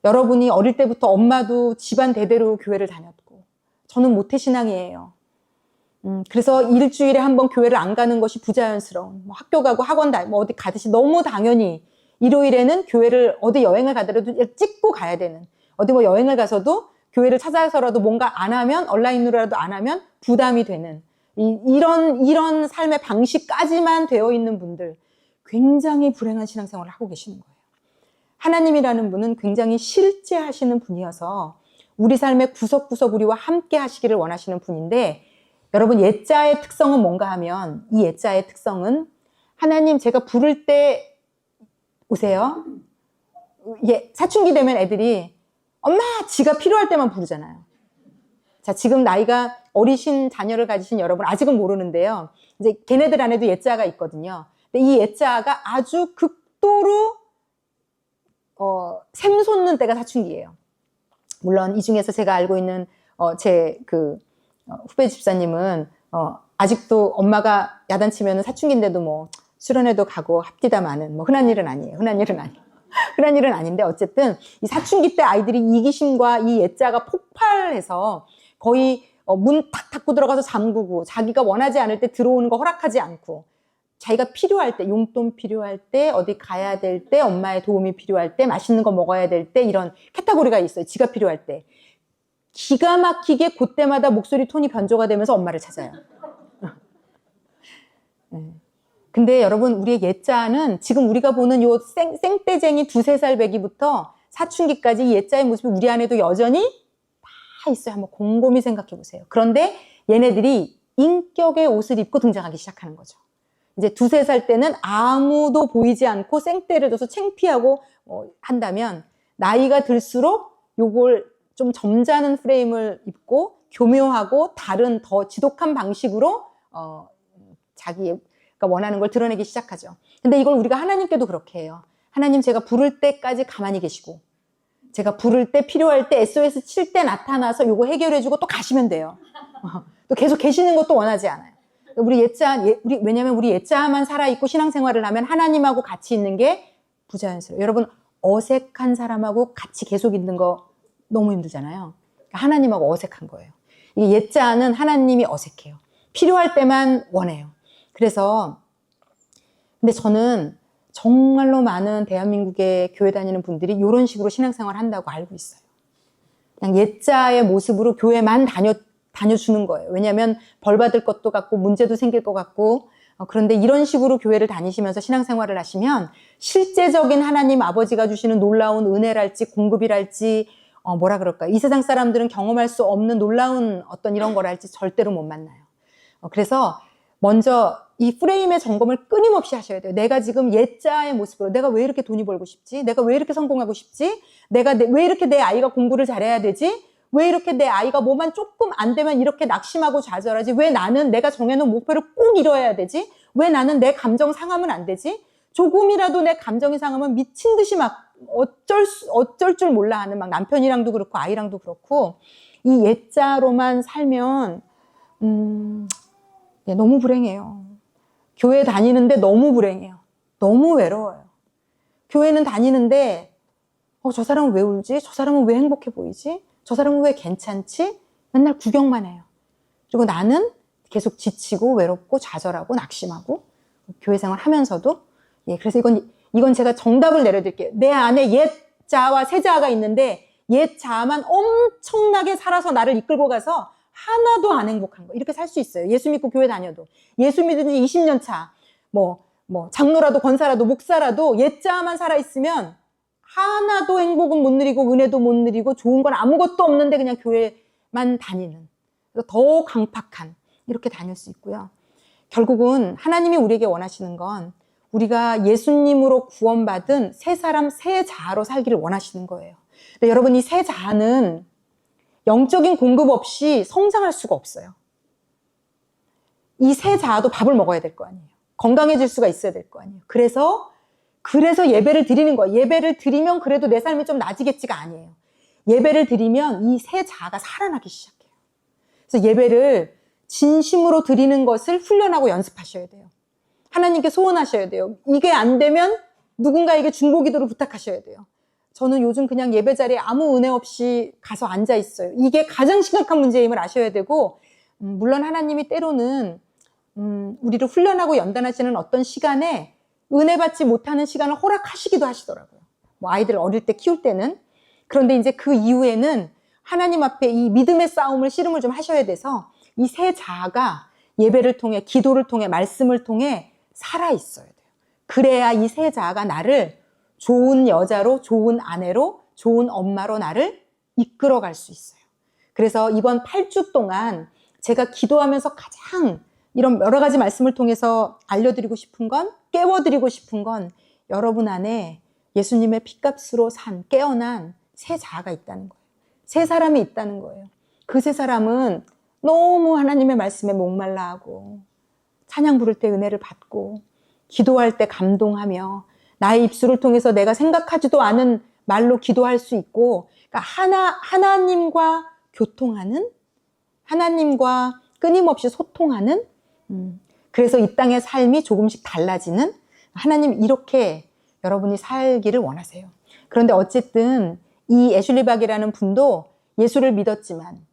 여러분이 어릴 때부터 엄마도 집안 대대로 교회를 다녔고, 저는 모태신앙이에요. 그래서 일주일에 한 번 교회를 안 가는 것이 부자연스러운, 뭐 학교 가고 학원 뭐 어디 가듯이 너무 당연히 일요일에는 교회를 어디 여행을 가더라도 찍고 가야 되는, 어디 뭐 여행을 가서도 교회를 찾아서라도 뭔가 안 하면, 온라인으로라도 안 하면 부담이 되는 이런 삶의 방식까지만 되어 있는 분들, 굉장히 불행한 신앙생활을 하고 계시는 거예요. 하나님이라는 분은 굉장히 실제 하시는 분이어서 우리 삶의 구석구석 우리와 함께 하시기를 원하시는 분인데, 여러분, 옛자의 특성은 뭔가 하면, 이 옛자의 특성은 하나님 제가 부를 때 오세요. 사춘기 되면 애들이 엄마 지가 필요할 때만 부르잖아요. 자, 지금 나이가 어리신 자녀를 가지신 여러분 아직은 모르는데요. 이제 걔네들 안에도 옛자가 있거든요. 근데 이 옛자가 아주 극도로 샘솟는 때가 사춘기예요. 물론 이 중에서 제가 알고 있는 제 후배 집사님은 아직도 엄마가 야단치면 사춘기인데도 뭐 수련회도 가고 합디다마는 뭐 흔한 일은 아니에요. 흔한 일은 아닌데, 어쨌든 이 사춘기 때 아이들이 이기심과 이 옛자가 폭발해서 거의 문 탁 닫고 들어가서 잠그고, 자기가 원하지 않을 때 들어오는 거 허락하지 않고, 자기가 필요할 때, 용돈 필요할 때, 어디 가야 될 때, 엄마의 도움이 필요할 때, 맛있는 거 먹어야 될 때, 이런 카테고리가 있어요. 지가 필요할 때. 기가 막히게 그때마다 목소리 톤이 변조가 되면서 엄마를 찾아요. 근데 여러분, 우리의 옛자는 지금 우리가 보는 요 생떼쟁이 2-3살 배기부터 사춘기까지 이 옛자의 모습이 우리 안에도 여전히 다 있어요. 한번 곰곰이 생각해 보세요. 그런데 얘네들이 인격의 옷을 입고 등장하기 시작하는 거죠. 이제 2-3살 때는 아무도 보이지 않고 생떼를 져서 창피하고 한다면, 나이가 들수록 요걸 좀 점잖은 프레임을 입고 교묘하고 다른 더 지독한 방식으로 자기가 원하는 걸 드러내기 시작하죠. 근데 이걸 우리가 하나님께도 그렇게 해요. 하나님, 제가 부를 때까지 가만히 계시고, 제가 부를 때, 필요할 때, SOS 칠 때 나타나서 요거 해결해주고 또 가시면 돼요. 또 계속 계시는 것도 원하지 않아요. 왜냐면 우리 옛자만 살아있고 신앙생활을 하면 하나님하고 같이 있는 게 부자연스러워요. 여러분, 어색한 사람하고 같이 계속 있는 거 너무 힘들잖아요. 하나님하고 어색한 거예요. 이 옛자는 하나님이 어색해요. 필요할 때만 원해요. 그래서, 근데 저는 정말로 많은 대한민국의 교회 다니는 분들이 이런 식으로 신앙생활 한다고 알고 있어요. 그냥 옛자의 모습으로 교회만 다녀주는 거예요. 왜냐하면 벌 받을 것도 같고 문제도 생길 것 같고, 그런데 이런 식으로 교회를 다니시면서 신앙생활을 하시면 실제적인 하나님 아버지가 주시는 놀라운 은혜랄지 공급이랄지, 이 세상 사람들은 경험할 수 없는 놀라운 어떤 이런 거랄지 절대로 못 만나요. 그래서 먼저 이 프레임의 점검을 끊임없이 하셔야 돼요. 내가 지금 옛자의 모습으로, 내가 왜 이렇게 돈이 벌고 싶지? 내가 왜 이렇게 성공하고 싶지? 내가 왜 이렇게 내 아이가 공부를 잘해야 되지? 왜 이렇게 내 아이가 뭐만 조금 안 되면 이렇게 낙심하고 좌절하지? 왜 나는 내가 정해놓은 목표를 꼭 이뤄야 되지? 왜 나는 내 감정 상하면 안 되지? 조금이라도 내 감정이 상하면 미친 듯이 막 어쩔 줄 몰라 하는, 막 남편이랑도 그렇고 아이랑도 그렇고, 이 옛자로만 살면 네, 너무 불행해요. 교회 다니는데 너무 불행해요. 너무 외로워요. 교회는 다니는데 저 사람은 왜 울지? 저 사람은 왜 행복해 보이지? 저 사람은 왜 괜찮지? 맨날 구경만 해요. 그리고 나는 계속 지치고 외롭고 좌절하고 낙심하고 교회 생활 하면서도. 예, 그래서 이건 제가 정답을 내려드릴게요. 내 안에 옛 자아와 새 자아가 있는데 옛 자아만 엄청나게 살아서 나를 이끌고 가서 하나도 안 행복한 거. 이렇게 살 수 있어요. 예수 믿고 교회 다녀도. 예수 믿은 지 20년 차. 장로라도 권사라도 목사라도 옛 자아만 살아있으면 하나도 행복은 못 누리고 은혜도 못 누리고 좋은 건 아무것도 없는데 그냥 교회만 다니는. 그래서 더 강팍한, 이렇게 다닐 수 있고요. 결국은 하나님이 우리에게 원하시는 건 우리가 예수님으로 구원받은 새 사람, 새 자아로 살기를 원하시는 거예요. 근데 여러분, 이 새 자아는 영적인 공급 없이 성장할 수가 없어요. 이 새 자아도 밥을 먹어야 될 거 아니에요. 건강해질 수가 있어야 될 거 아니에요. 그래서 예배를 드리는 거예요. 예배를 드리면 그래도 내 삶이 좀 나아지겠지가 아니에요. 예배를 드리면 이 새 자아가 살아나기 시작해요. 그래서 예배를 진심으로 드리는 것을 훈련하고 연습하셔야 돼요. 하나님께 소원하셔야 돼요. 이게 안 되면 누군가에게 중보기도를 부탁하셔야 돼요. 저는 요즘 그냥 예배 자리에 아무 은혜 없이 가서 앉아 있어요. 이게 가장 심각한 문제임을 아셔야 되고, 물론 하나님이 때로는 우리를 훈련하고 연단하시는 어떤 시간에 은혜 받지 못하는 시간을 허락하시기도 하시더라고요. 아이들 어릴 때 키울 때는. 그런데 이제 그 이후에는 하나님 앞에 이 믿음의 싸움을 씨름을 좀 하셔야 돼서 이 새 자아가 예배를 통해, 기도를 통해, 말씀을 통해 살아있어야 돼요. 그래야 이 새 자아가 나를 좋은 여자로, 좋은 아내로, 좋은 엄마로 나를 이끌어갈 수 있어요. 그래서 이번 8주 동안 제가 기도하면서 가장 이런 여러 가지 말씀을 통해서 알려드리고 싶은 건, 깨워드리고 싶은 건 여러분 안에 예수님의 핏값으로 산, 깨어난 새 자아가 있다는 거예요. 새 사람이 있다는 거예요. 그 새 사람은 너무 하나님의 말씀에 목말라하고 찬양 부를 때 은혜를 받고 기도할 때 감동하며 나의 입술을 통해서 내가 생각하지도 않은 말로 기도할 수 있고, 그러니까 하나님과 교통하는, 하나님과 끊임없이 소통하는, 그래서 이 땅의 삶이 조금씩 달라지는, 하나님 이렇게 여러분이 살기를 원하세요. 그런데 어쨌든 이 애슐리 박이라는 분도 예수를 믿었지만,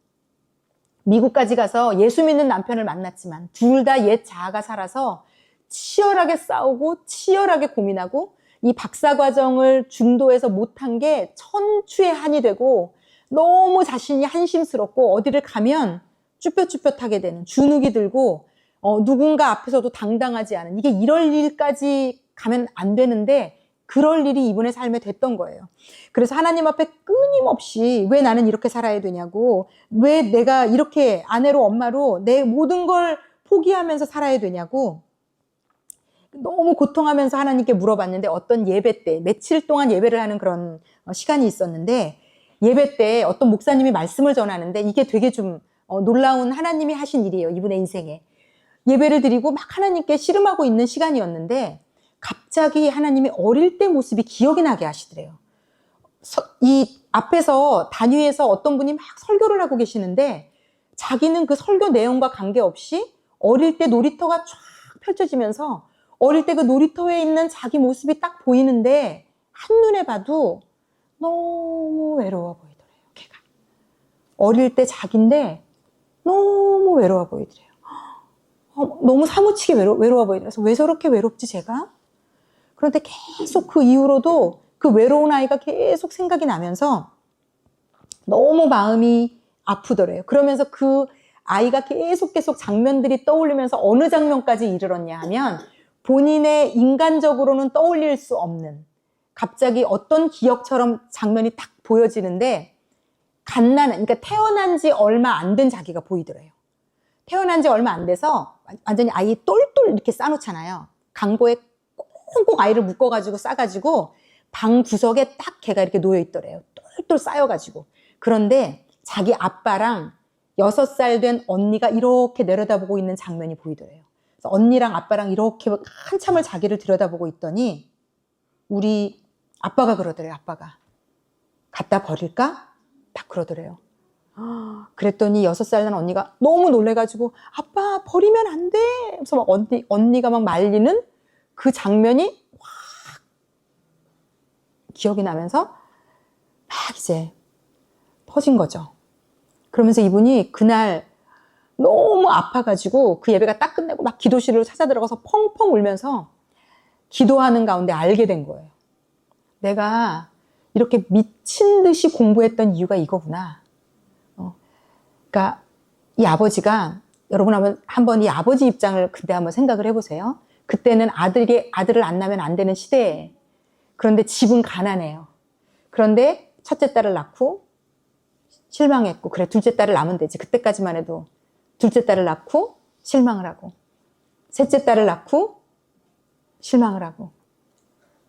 미국까지 가서 예수 믿는 남편을 만났지만 둘 다 옛 자아가 살아서 치열하게 싸우고 치열하게 고민하고 이 박사과정을 중도에서 못한 게 천추의 한이 되고 너무 자신이 한심스럽고 어디를 가면 쭈뼛쭈뼛하게 되는, 주눅이 들고 누군가 앞에서도 당당하지 않은, 이게 이럴 일까지 가면 안 되는데 그럴 일이 이분의 삶에 됐던 거예요. 그래서 하나님 앞에 끊임없이 왜 나는 이렇게 살아야 되냐고, 왜 내가 이렇게 아내로 엄마로 내 모든 걸 포기하면서 살아야 되냐고 너무 고통하면서 하나님께 물어봤는데, 어떤 예배 때 며칠 동안 예배를 하는 그런 시간이 있었는데, 예배 때 어떤 목사님이 말씀을 전하는데 이게 되게 좀 놀라운 하나님이 하신 일이에요. 이분의 인생에 예배를 드리고 막 하나님께 씨름하고 있는 시간이었는데 갑자기 하나님이 어릴 때 모습이 기억이 나게 하시더래요. 이 앞에서 단위에서 어떤 분이 막 설교를 하고 계시는데 자기는 그 설교 내용과 관계없이 어릴 때 놀이터가 쫙 펼쳐지면서 어릴 때 그 놀이터에 있는 자기 모습이 딱 보이는데 한눈에 봐도 너무 외로워 보이더래요. 걔가 어릴 때 자기인데 너무 외로워 보이더래요. 너무 사무치게 외로워 보이더래요. 그래서 왜 저렇게 외롭지 제가? 그런데 계속 그 이후로도 그 외로운 아이가 계속 생각이 나면서 너무 마음이 아프더래요. 그러면서 그 아이가 계속 장면들이 떠올리면서 어느 장면까지 이르렀냐 하면 본인의 인간적으로는 떠올릴 수 없는, 갑자기 어떤 기억처럼 장면이 딱 보여지는데 그러니까 태어난 지 얼마 안 된 자기가 보이더래요. 태어난 지 얼마 안 돼서 완전히 아이 똘똘 이렇게 싸놓잖아요. 강보에 꽁꽁 아이를 묶어가지고 싸가지고 방 구석에 딱 걔가 이렇게 놓여 있더래요. 똘똘 쌓여가지고. 그런데 자기 아빠랑 6살 된 언니가 이렇게 내려다보고 있는 장면이 보이더래요. 그래서 언니랑 아빠랑 이렇게 한참을 자기를 들여다보고 있더니 우리 아빠가 그러더래요. 아빠가 갖다 버릴까? 딱 그러더래요. 그랬더니 6살 난 언니가 너무 놀래가지고 아빠 버리면 안 돼. 그래서 막 언니가 막 말리는 그 장면이 확 기억이 나면서 막 이제 터진 거죠. 그러면서 이분이 그날 너무 아파가지고 그 예배가 딱 끝내고 막 기도실로 찾아 들어가서 펑펑 울면서 기도하는 가운데 알게 된 거예요. 내가 이렇게 미친 듯이 공부했던 이유가 이거구나. 그러니까 이 아버지가 여러분 한번 이 아버지 입장을 그때 한번 생각을 해보세요. 그때는 아들을 안 낳으면 안 되는 시대에 그런데 집은 가난해요. 그런데 첫째 딸을 낳고 실망했고 그래 둘째 딸을 낳으면 되지. 그때까지만 해도 둘째 딸을 낳고 실망을 하고 셋째 딸을 낳고 실망을 하고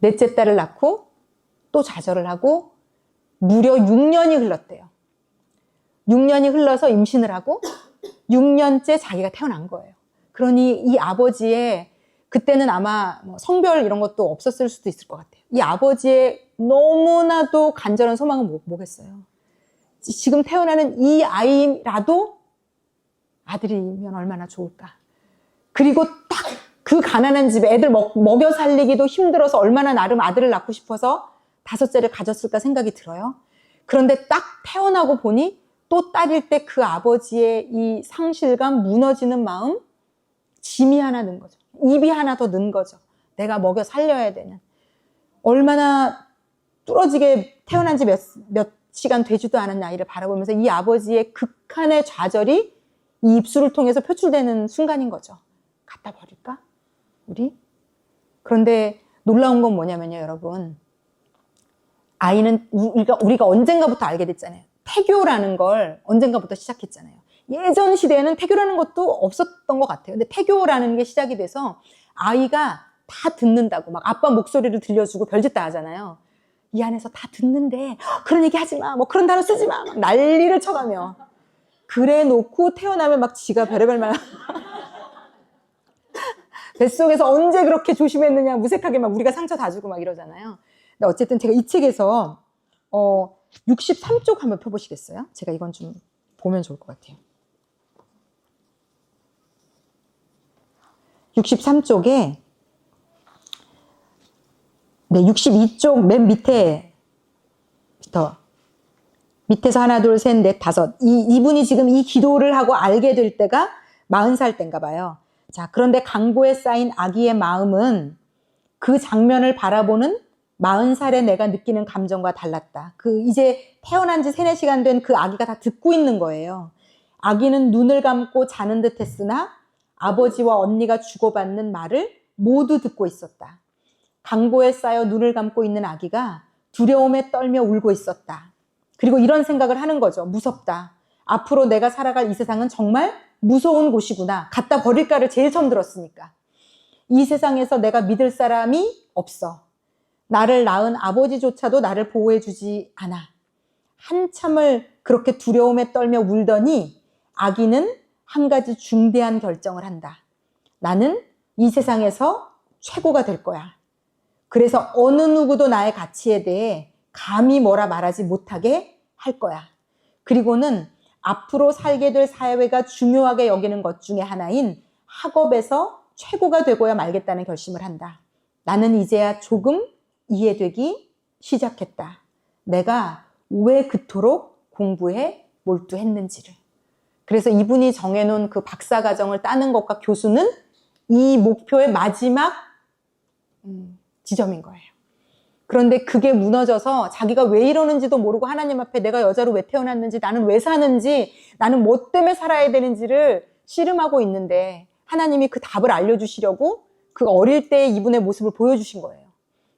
넷째 딸을 낳고 또 좌절을 하고 무려 6년이 흘렀대요. 6년이 흘러서 임신을 하고 6년째 자기가 태어난 거예요. 그러니 이 아버지의 그때는 아마 성별 이런 것도 없었을 수도 있을 것 같아요. 이 아버지의 너무나도 간절한 소망은 뭐겠어요? 지금 태어나는 이 아이라도 아들이면 얼마나 좋을까. 그리고 딱 그 가난한 집에 애들 먹여 살리기도 힘들어서 얼마나 나름 아들을 낳고 싶어서 5째를 가졌을까 생각이 들어요. 그런데 딱 태어나고 보니 또 딸일 때 그 아버지의 이 상실감, 무너지는 마음, 짐이 하나 는 거죠. 입이 하나 더 는 거죠. 내가 먹여 살려야 되는. 얼마나 뚫어지게 태어난 지 몇 시간 되지도 않은 나이를 바라보면서 이 아버지의 극한의 좌절이 이 입술을 통해서 표출되는 순간인 거죠. 갖다 버릴까? 우리? 그런데 놀라운 건 뭐냐면요, 여러분. 아이는 우리가 언젠가부터 알게 됐잖아요. 태교라는 걸 언젠가부터 시작했잖아요. 예전 시대에는 태교라는 것도 없었던 것 같아요. 근데 태교라는 게 시작이 돼서 아이가 다 듣는다고 막 아빠 목소리를 들려주고 별짓 다 하잖아요. 이 안에서 다 듣는데 그런 얘기 하지 마, 뭐 그런 단어 쓰지 마, 막 난리를 쳐가며 그래 놓고 태어나면 막 지가 별의별 말 뱃속에서 언제 그렇게 조심했느냐 무색하게 막 우리가 상처 다 주고 막 이러잖아요. 근데 어쨌든 제가 이 책에서 63쪽 한번 펴보시겠어요? 제가 이건 좀 보면 좋을 것 같아요. 63쪽에 62쪽 맨 밑에서 하나, 둘, 셋, 넷, 다섯. 이분이 지금 이 기도를 하고 알게 될 때가 40살 때인가 봐요. 자, 그런데 강보에 쌓인 아기의 마음은 그 장면을 바라보는 40살의 내가 느끼는 감정과 달랐다. 이제 태어난 지 3, 4시간 된 그 아기가 다 듣고 있는 거예요. 아기는 눈을 감고 자는 듯 했으나 아버지와 언니가 주고받는 말을 모두 듣고 있었다. 강보에 쌓여 눈을 감고 있는 아기가 두려움에 떨며 울고 있었다. 그리고 이런 생각을 하는 거죠. 무섭다. 앞으로 내가 살아갈 이 세상은 정말 무서운 곳이구나. 갖다 버릴까를 제일 처음 들었으니까. 이 세상에서 내가 믿을 사람이 없어. 나를 낳은 아버지조차도 나를 보호해주지 않아. 한참을 그렇게 두려움에 떨며 울더니 아기는 한 가지 중대한 결정을 한다. 나는 이 세상에서 최고가 될 거야. 그래서 어느 누구도 나의 가치에 대해 감히 뭐라 말하지 못하게 할 거야. 그리고는 앞으로 살게 될 사회가 중요하게 여기는 것 중에 하나인 학업에서 최고가 되고야 말겠다는 결심을 한다. 나는 이제야 조금 이해되기 시작했다. 내가 왜 그토록 공부에 몰두했는지를. 그래서 이분이 정해놓은 그 박사과정을 따는 것과 교수는 이 목표의 마지막 지점인 거예요. 그런데 그게 무너져서 자기가 왜 이러는지도 모르고 하나님 앞에 내가 여자로 왜 태어났는지, 나는 왜 사는지, 나는 뭐 때문에 살아야 되는지를 씨름하고 있는데 하나님이 그 답을 알려주시려고 그 어릴 때의 이분의 모습을 보여주신 거예요.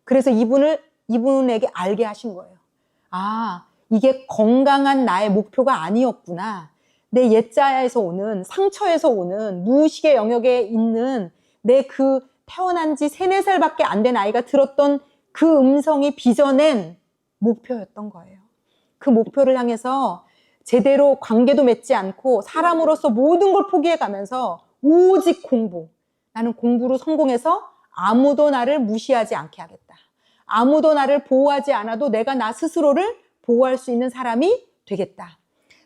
그래서 이분에게 알게 하신 거예요. 아, 이게 건강한 나의 목표가 아니었구나. 내 옛자에서 오는, 상처에서 오는, 무의식의 영역에 있는 내 그 태어난 지 3, 4살밖에 안 된 아이가 들었던 그 음성이 빚어낸 목표였던 거예요. 그 목표를 향해서 제대로 관계도 맺지 않고 사람으로서 모든 걸 포기해가면서 오직 공부. 나는 공부로 성공해서 아무도 나를 무시하지 않게 하겠다. 아무도 나를 보호하지 않아도 내가 나 스스로를 보호할 수 있는 사람이 되겠다.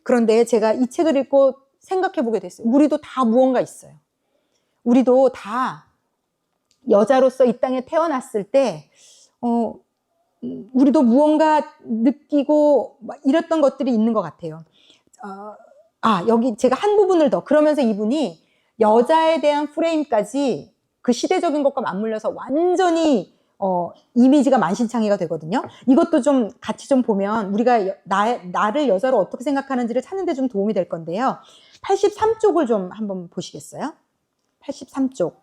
그런데 제가 이 책을 읽고 생각해 보게 됐어요. 우리도 다 무언가 있어요. 우리도 다 여자로서 이 땅에 태어났을 때 우리도 무언가 느끼고 이랬던 것들이 있는 것 같아요. 여기 제가 한 부분을 더, 그러면서 이분이 여자에 대한 프레임까지 그 시대적인 것과 맞물려서 완전히 이미지가 만신창이가 되거든요. 이것도 좀 같이 좀 보면 우리가 나를 여자로 어떻게 생각하는지를 찾는 데 좀 도움이 될 건데요. 83쪽을 좀 한번 보시겠어요? 83쪽.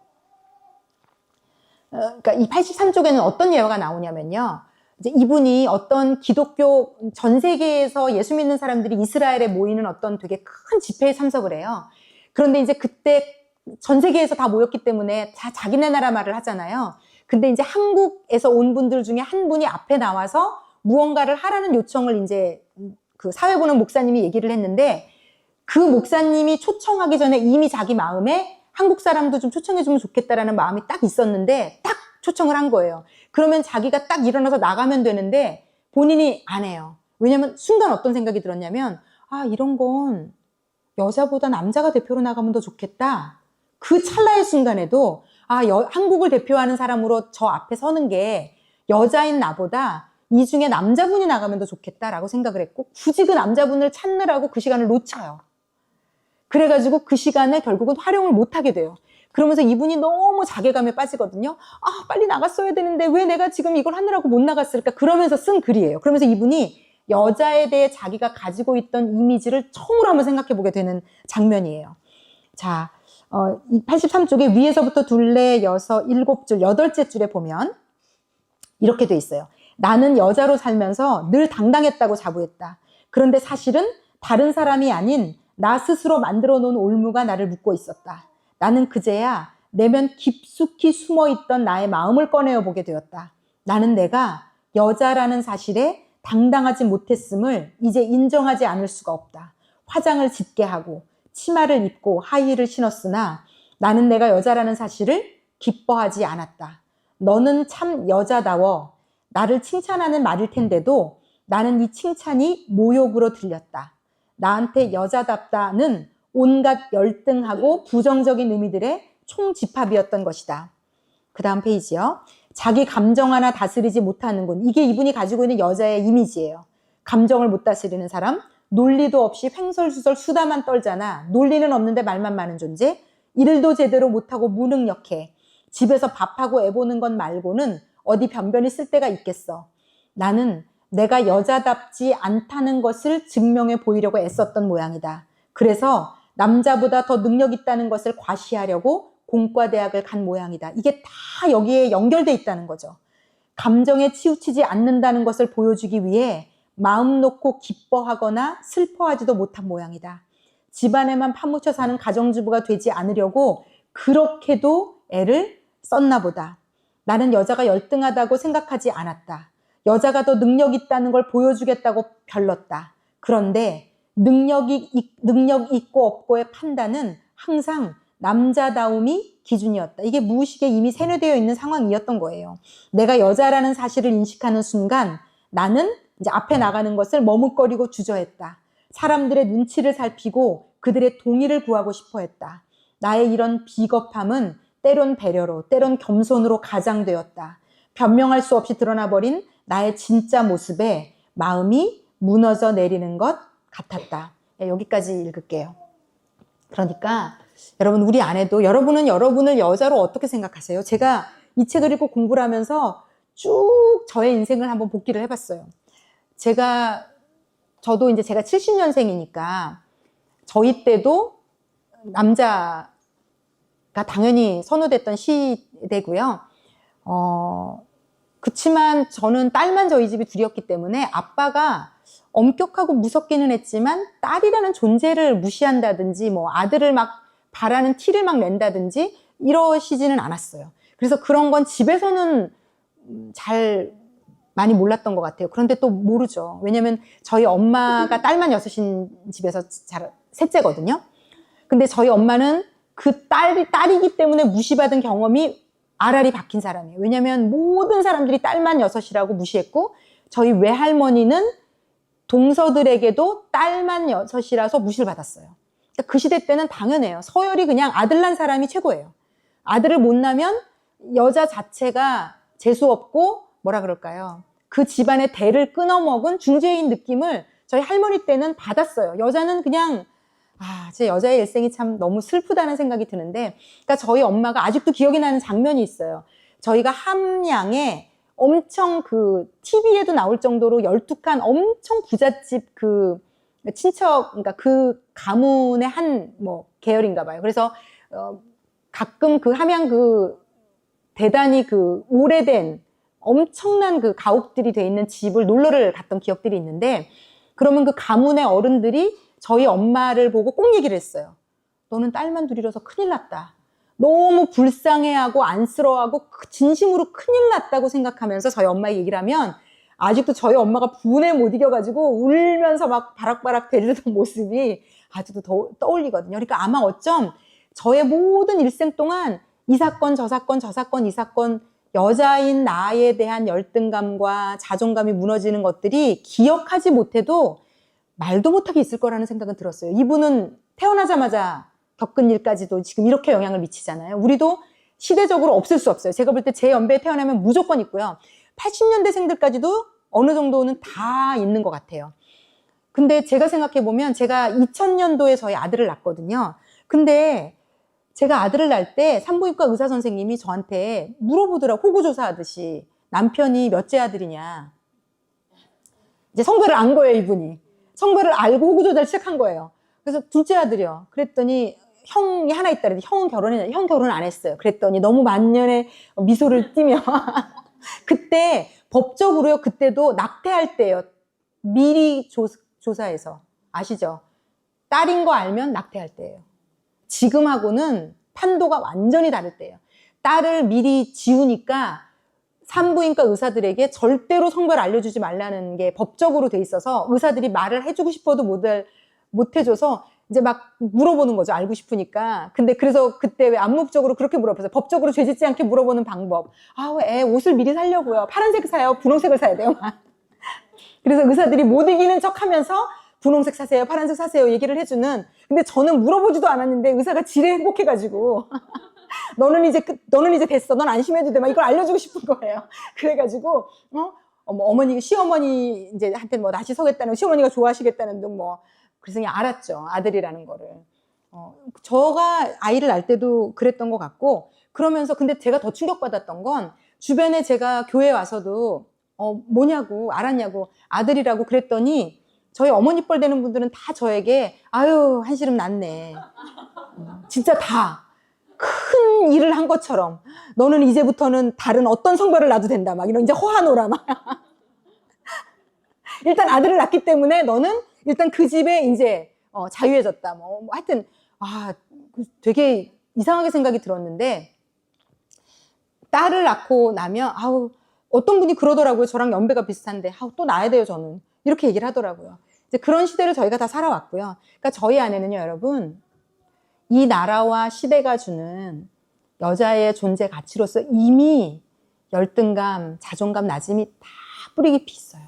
그러니까 이 83쪽에는 어떤 예화가 나오냐면요. 이제 이분이 어떤 기독교 전 세계에서 예수 믿는 사람들이 이스라엘에 모이는 어떤 되게 큰 집회에 참석을 해요. 그런데 이제 그때 전 세계에서 다 모였기 때문에 다 자기네 나라 말을 하잖아요. 근데 이제 한국에서 온 분들 중에 한 분이 앞에 나와서 무언가를 하라는 요청을 이제 그 사회보는 목사님이 얘기를 했는데, 그 목사님이 초청하기 전에 이미 자기 마음에 한국 사람도 좀 초청해주면 좋겠다라는 마음이 딱 있었는데 딱 초청을 한 거예요. 그러면 자기가 딱 일어나서 나가면 되는데 본인이 안 해요. 왜냐면 순간 어떤 생각이 들었냐면, 이런 건 여자보다 남자가 대표로 나가면 더 좋겠다. 그 찰나의 순간에도 한국을 대표하는 사람으로 저 앞에 서는 게 여자인 나보다 이 중에 남자분이 나가면 더 좋겠다라고 생각을 했고, 굳이 그 남자분을 찾느라고 그 시간을 놓쳐요. 그래가지고 그 시간을 결국은 활용을 못하게 돼요. 그러면서 이분이 너무 자괴감에 빠지거든요. 빨리 나갔어야 되는데 왜 내가 지금 이걸 하느라고 못 나갔을까? 그러면서 쓴 글이에요. 그러면서 이분이 여자에 대해 자기가 가지고 있던 이미지를 처음으로 한번 생각해 보게 되는 장면이에요. 자, 83쪽에 위에서부터 둘레, 여섯, 일곱 줄, 여덟째 줄에 보면 이렇게 돼 있어요. 나는 여자로 살면서 늘 당당했다고 자부했다. 그런데 사실은 다른 사람이 아닌 나 스스로 만들어 놓은 올무가 나를 묶고 있었다. 나는 그제야 내면 깊숙이 숨어있던 나의 마음을 꺼내어 보게 되었다. 나는 내가 여자라는 사실에 당당하지 못했음을 이제 인정하지 않을 수가 없다. 화장을 짙게 하고 치마를 입고 하이힐을 신었으나 나는 내가 여자라는 사실을 기뻐하지 않았다. 너는 참 여자다워. 나를 칭찬하는 말일 텐데도 나는 이 칭찬이 모욕으로 들렸다. 나한테 여자답다는 온갖 열등하고 부정적인 의미들의 총집합이었던 것이다. 그 다음 페이지요. 자기 감정 하나 다스리지 못하는군. 이게 이분이 가지고 있는 여자의 이미지예요. 감정을 못 다스리는 사람, 논리도 없이 횡설수설 수다만 떨잖아. 논리는 없는데 말만 많은 존재, 일도 제대로 못하고 무능력해. 집에서 밥하고 애보는 것 말고는 어디 변변히 쓸 데가 있겠어. 나는 내가 여자답지 않다는 것을 증명해 보이려고 애썼던 모양이다. 그래서 남자보다 더 능력 있다는 것을 과시하려고 공과대학을 간 모양이다. 이게 다 여기에 연결돼 있다는 거죠. 감정에 치우치지 않는다는 것을 보여주기 위해 마음 놓고 기뻐하거나 슬퍼하지도 못한 모양이다. 집안에만 파묻혀 사는 가정주부가 되지 않으려고 그렇게도 애를 썼나 보다. 나는 여자가 열등하다고 생각하지 않았다. 여자가 더 능력 있다는 걸 보여주겠다고 별렀다. 그런데 능력 있고 없고의 판단은 항상 남자다움이 기준이었다. 이게 무의식에 이미 세뇌되어 있는 상황이었던 거예요. 내가 여자라는 사실을 인식하는 순간 나는 이제 앞에 나가는 것을 머뭇거리고 주저했다. 사람들의 눈치를 살피고 그들의 동의를 구하고 싶어 했다. 나의 이런 비겁함은 때론 배려로, 때론 겸손으로 가장되었다. 변명할 수 없이 드러나버린 나의 진짜 모습에 마음이 무너져 내리는 것 같았다. 여기까지 읽을게요. 그러니까 여러분, 우리 안에도, 여러분은 여러분을 여자로 어떻게 생각하세요? 제가 이 책을 읽고 공부를 하면서 쭉 저의 인생을 한번 복기를 해봤어요. 저도 이제 제가 70년생이니까 저희 때도 남자가 당연히 선호됐던 시대고요. 그치만 저는 딸만 저희 집이 둘이었기 때문에 아빠가 엄격하고 무섭기는 했지만 딸이라는 존재를 무시한다든지 뭐 아들을 막 바라는 티를 막 낸다든지 이러시지는 않았어요. 그래서 그런 건 집에서는 잘 많이 몰랐던 것 같아요. 그런데 또 모르죠. 왜냐면 저희 엄마가 딸만 여섯인 집에서 셋째거든요. 근데 저희 엄마는 그 딸이기 때문에 무시받은 경험이 알알이 박힌 사람이에요. 왜냐면 모든 사람들이 딸만 여섯이라고 무시했고, 저희 외할머니는 동서들에게도 딸만 여섯이라서 무시를 받았어요. 그러니까 그 시대 때는 당연해요. 서열이 그냥 아들 난 사람이 최고예요. 아들을 못 낳으면 여자 자체가 재수없고 뭐라 그럴까요? 그 집안의 대를 끊어먹은 중재인 느낌을 저희 할머니 때는 받았어요. 여자는 그냥 제 여자의 일생이 참 너무 슬프다는 생각이 드는데, 그러니까 저희 엄마가 아직도 기억이 나는 장면이 있어요. 저희가 함양에 엄청 그 TV에도 나올 정도로 12칸 엄청 부잣집 그 친척, 그러니까 그 가문의 한 뭐 계열인가 봐요. 그래서 가끔 그 함양 그 대단히 그 오래된 엄청난 그 가옥들이 돼 있는 집을 놀러를 갔던 기억들이 있는데, 그러면 그 가문의 어른들이 저희 엄마를 보고 꼭 얘기를 했어요. 너는 딸만 둘이라서 큰일 났다. 너무 불쌍해하고 안쓰러워하고 진심으로 큰일 났다고 생각하면서 저희 엄마 얘기를 하면 아직도 저희 엄마가 분에 못 이겨가지고 울면서 막 바락바락 대리던 모습이 아직도 떠올리거든요. 그러니까 아마 어쩜 저의 모든 일생 동안 이 사건 저 사건 저 사건 이 사건, 여자인 나에 대한 열등감과 자존감이 무너지는 것들이 기억하지 못해도 말도 못하게 있을 거라는 생각은 들었어요. 이분은 태어나자마자 겪은 일까지도 지금 이렇게 영향을 미치잖아요. 우리도 시대적으로 없을 수 없어요. 제가 볼 때 제 연배에 태어나면 무조건 있고요. 80년대생들까지도 어느 정도는 다 있는 것 같아요. 근데 제가 생각해보면 제가 2000년도에 저희 아들을 낳았거든요. 근데 제가 아들을 낳을 때 산부인과 의사 선생님이 저한테 물어보더라고요. 호구조사하듯이. 남편이 몇째 아들이냐. 이제 성별을 안 거예요, 이분이. 성별을 알고 호구조사를 시작한 거예요. 그래서 둘째 아들이요. 그랬더니 형이 하나 있다 그랬더니 형은 결혼했냐. 형 결혼 안 했어요. 그랬더니 너무 만년의 미소를 띠며 그때 법적으로요. 그때도 낙태할 때요. 미리 조사해서. 아시죠? 딸인 거 알면 낙태할 때예요. 지금하고는 판도가 완전히 다를 때예요. 딸을 미리 지우니까 산부인과 의사들에게 절대로 성별 알려주지 말라는 게 법적으로 돼 있어서 의사들이 말을 해주고 싶어도 못 해줘서 이제 막 물어보는 거죠. 알고 싶으니까. 근데 그래서 그때 왜 암묵적으로 그렇게 물어봤어요. 법적으로 죄짓지 않게 물어보는 방법. 애 옷을 미리 사려고요. 파란색 사요? 분홍색을 사야 돼요? 그래서 의사들이 못 이기는 척 하면서 분홍색 사세요? 파란색 사세요? 얘기를 해주는. 근데 저는 물어보지도 않았는데 의사가 지레 행복해가지고 너는 이제 됐어. 넌 안심해도 돼. 막 이걸 알려주고 싶은 거예요. 그래가지고, 어머니, 시어머니, 이제, 한테 뭐, 다시 서겠다는, 시어머니가 좋아하시겠다는 등 뭐, 그래서 그냥 알았죠. 아들이라는 거를. 저가 아이를 낳을 때도 그랬던 것 같고, 그러면서 근데 제가 더 충격받았던 건, 주변에 제가 교회 와서도, 뭐냐고, 알았냐고, 아들이라고 그랬더니, 저희 어머니 뻘 되는 분들은 다 저에게, 아유, 한시름 났네. 진짜 다. 큰 일을 한 것처럼 너는 이제부터는 다른 어떤 성별을 낳아도 된다 막 이런 이제 허하노라 막 일단 아들을 낳기 때문에 너는 일단 그 집에 이제 자유해졌다 뭐 하여튼 되게 이상하게 생각이 들었는데 딸을 낳고 나면 어떤 분이 그러더라고요. 저랑 연배가 비슷한데 또 낳아야 돼요 저는 이렇게 얘기를 하더라고요. 이제 그런 시대를 저희가 다 살아왔고요. 그러니까 저희 안에는요 여러분 이 나라와 시대가 주는 여자의 존재 가치로서 이미 열등감, 자존감, 낮음이 다 뿌리 깊이 있어요.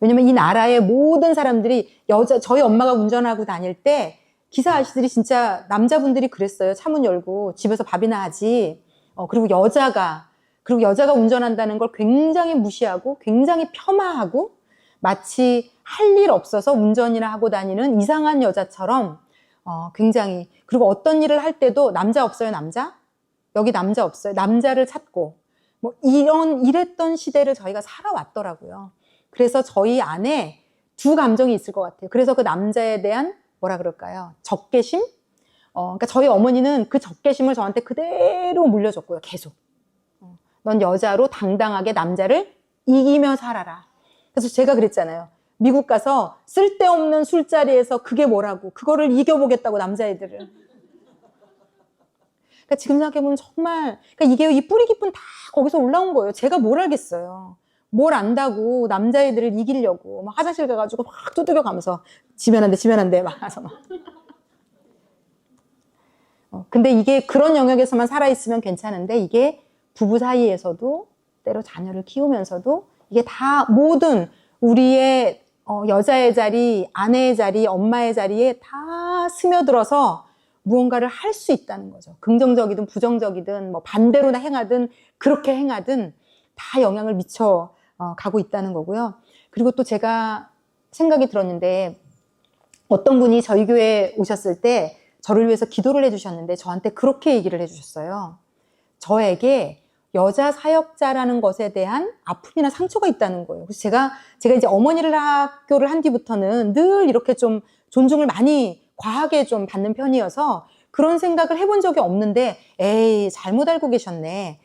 왜냐면 이 나라의 모든 사람들이 저희 엄마가 운전하고 다닐 때 기사 아저씨들이 진짜 남자분들이 그랬어요. 차문 열고 집에서 밥이나 하지. 그리고 여자가 운전한다는 걸 굉장히 무시하고 굉장히 폄하하고 마치 할 일 없어서 운전이나 하고 다니는 이상한 여자처럼 굉장히. 그리고 어떤 일을 할 때도 남자 없어요, 남자? 여기 남자 없어요. 남자를 찾고. 뭐 이랬던 시대를 저희가 살아왔더라고요. 그래서 저희 안에 두 감정이 있을 것 같아요. 그래서 그 남자에 대한 뭐라 그럴까요? 적개심? 그러니까 저희 어머니는 그 적개심을 저한테 그대로 물려줬고요, 계속. 넌 여자로 당당하게 남자를 이기며 살아라. 그래서 제가 그랬잖아요. 미국 가서 쓸데없는 술자리에서 그게 뭐라고 그거를 이겨보겠다고 남자애들을. 그러니까 지금 생각해보면 정말 그러니까 이게 이 뿌리 깊은 다 거기서 올라온 거예요. 제가 뭘 알겠어요. 뭘 안다고 남자애들을 이기려고 막 화장실 가가지고 막 두들겨 가면서 지면 안 돼, 지면 안 돼, 막 하면서 막. 근데 이게 그런 영역에서만 살아있으면 괜찮은데 이게 부부 사이에서도 때로 자녀를 키우면서도 이게 다 모든 우리의 여자의 자리, 아내의 자리, 엄마의 자리에 다 스며들어서 무언가를 할 수 있다는 거죠. 긍정적이든 부정적이든 뭐 반대로 행하든 그렇게 행하든 다 영향을 미쳐 가고 있다는 거고요. 그리고 또 제가 생각이 들었는데 어떤 분이 저희 교회에 오셨을 때 저를 위해서 기도를 해주셨는데 저한테 그렇게 얘기를 해주셨어요. 저에게 여자 사역자라는 것에 대한 아픔이나 상처가 있다는 거예요. 그래서 제가 이제 어머니를 학교를 한 뒤부터는 늘 이렇게 좀 존중을 많이 과하게 좀 받는 편이어서 그런 생각을 해본 적이 없는데 에이 잘못 알고 계셨네.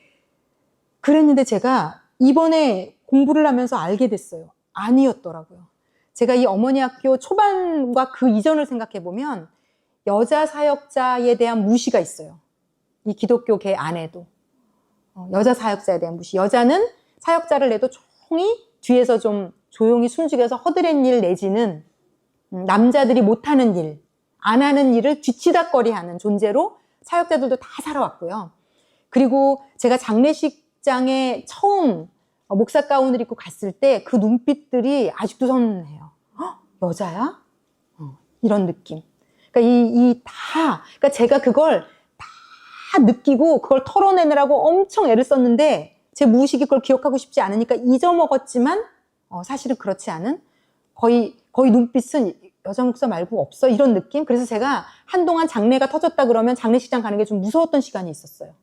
그랬는데 제가 이번에 공부를 하면서 알게 됐어요. 아니었더라고요. 제가 이 어머니 학교 초반과 그 이전을 생각해 보면 여자 사역자에 대한 무시가 있어요. 이 기독교계 안에도. 여자 사역자에 대한 무시. 여자는 사역자를 내도 조용히 뒤에서 좀 조용히 숨죽여서 허드렛 일 내지는 남자들이 못하는 일, 안 하는 일을 뒤치다꺼리하는 존재로 사역자들도 다 살아왔고요. 그리고 제가 장례식장에 처음 목사 가운을 입고 갔을 때 그 눈빛들이 아직도 선해요. 여자야? 이런 느낌. 그러니까 그러니까 제가 그걸 다 느끼고 그걸 털어내느라고 엄청 애를 썼는데 제 무의식이 그걸 기억하고 싶지 않으니까 잊어먹었지만 사실은 그렇지 않은 거의 눈빛은 여자 목사 말고 없어 이런 느낌. 그래서 제가 한동안 장례가 터졌다 그러면 장례식장 가는 게 좀 무서웠던 시간이 있었어요.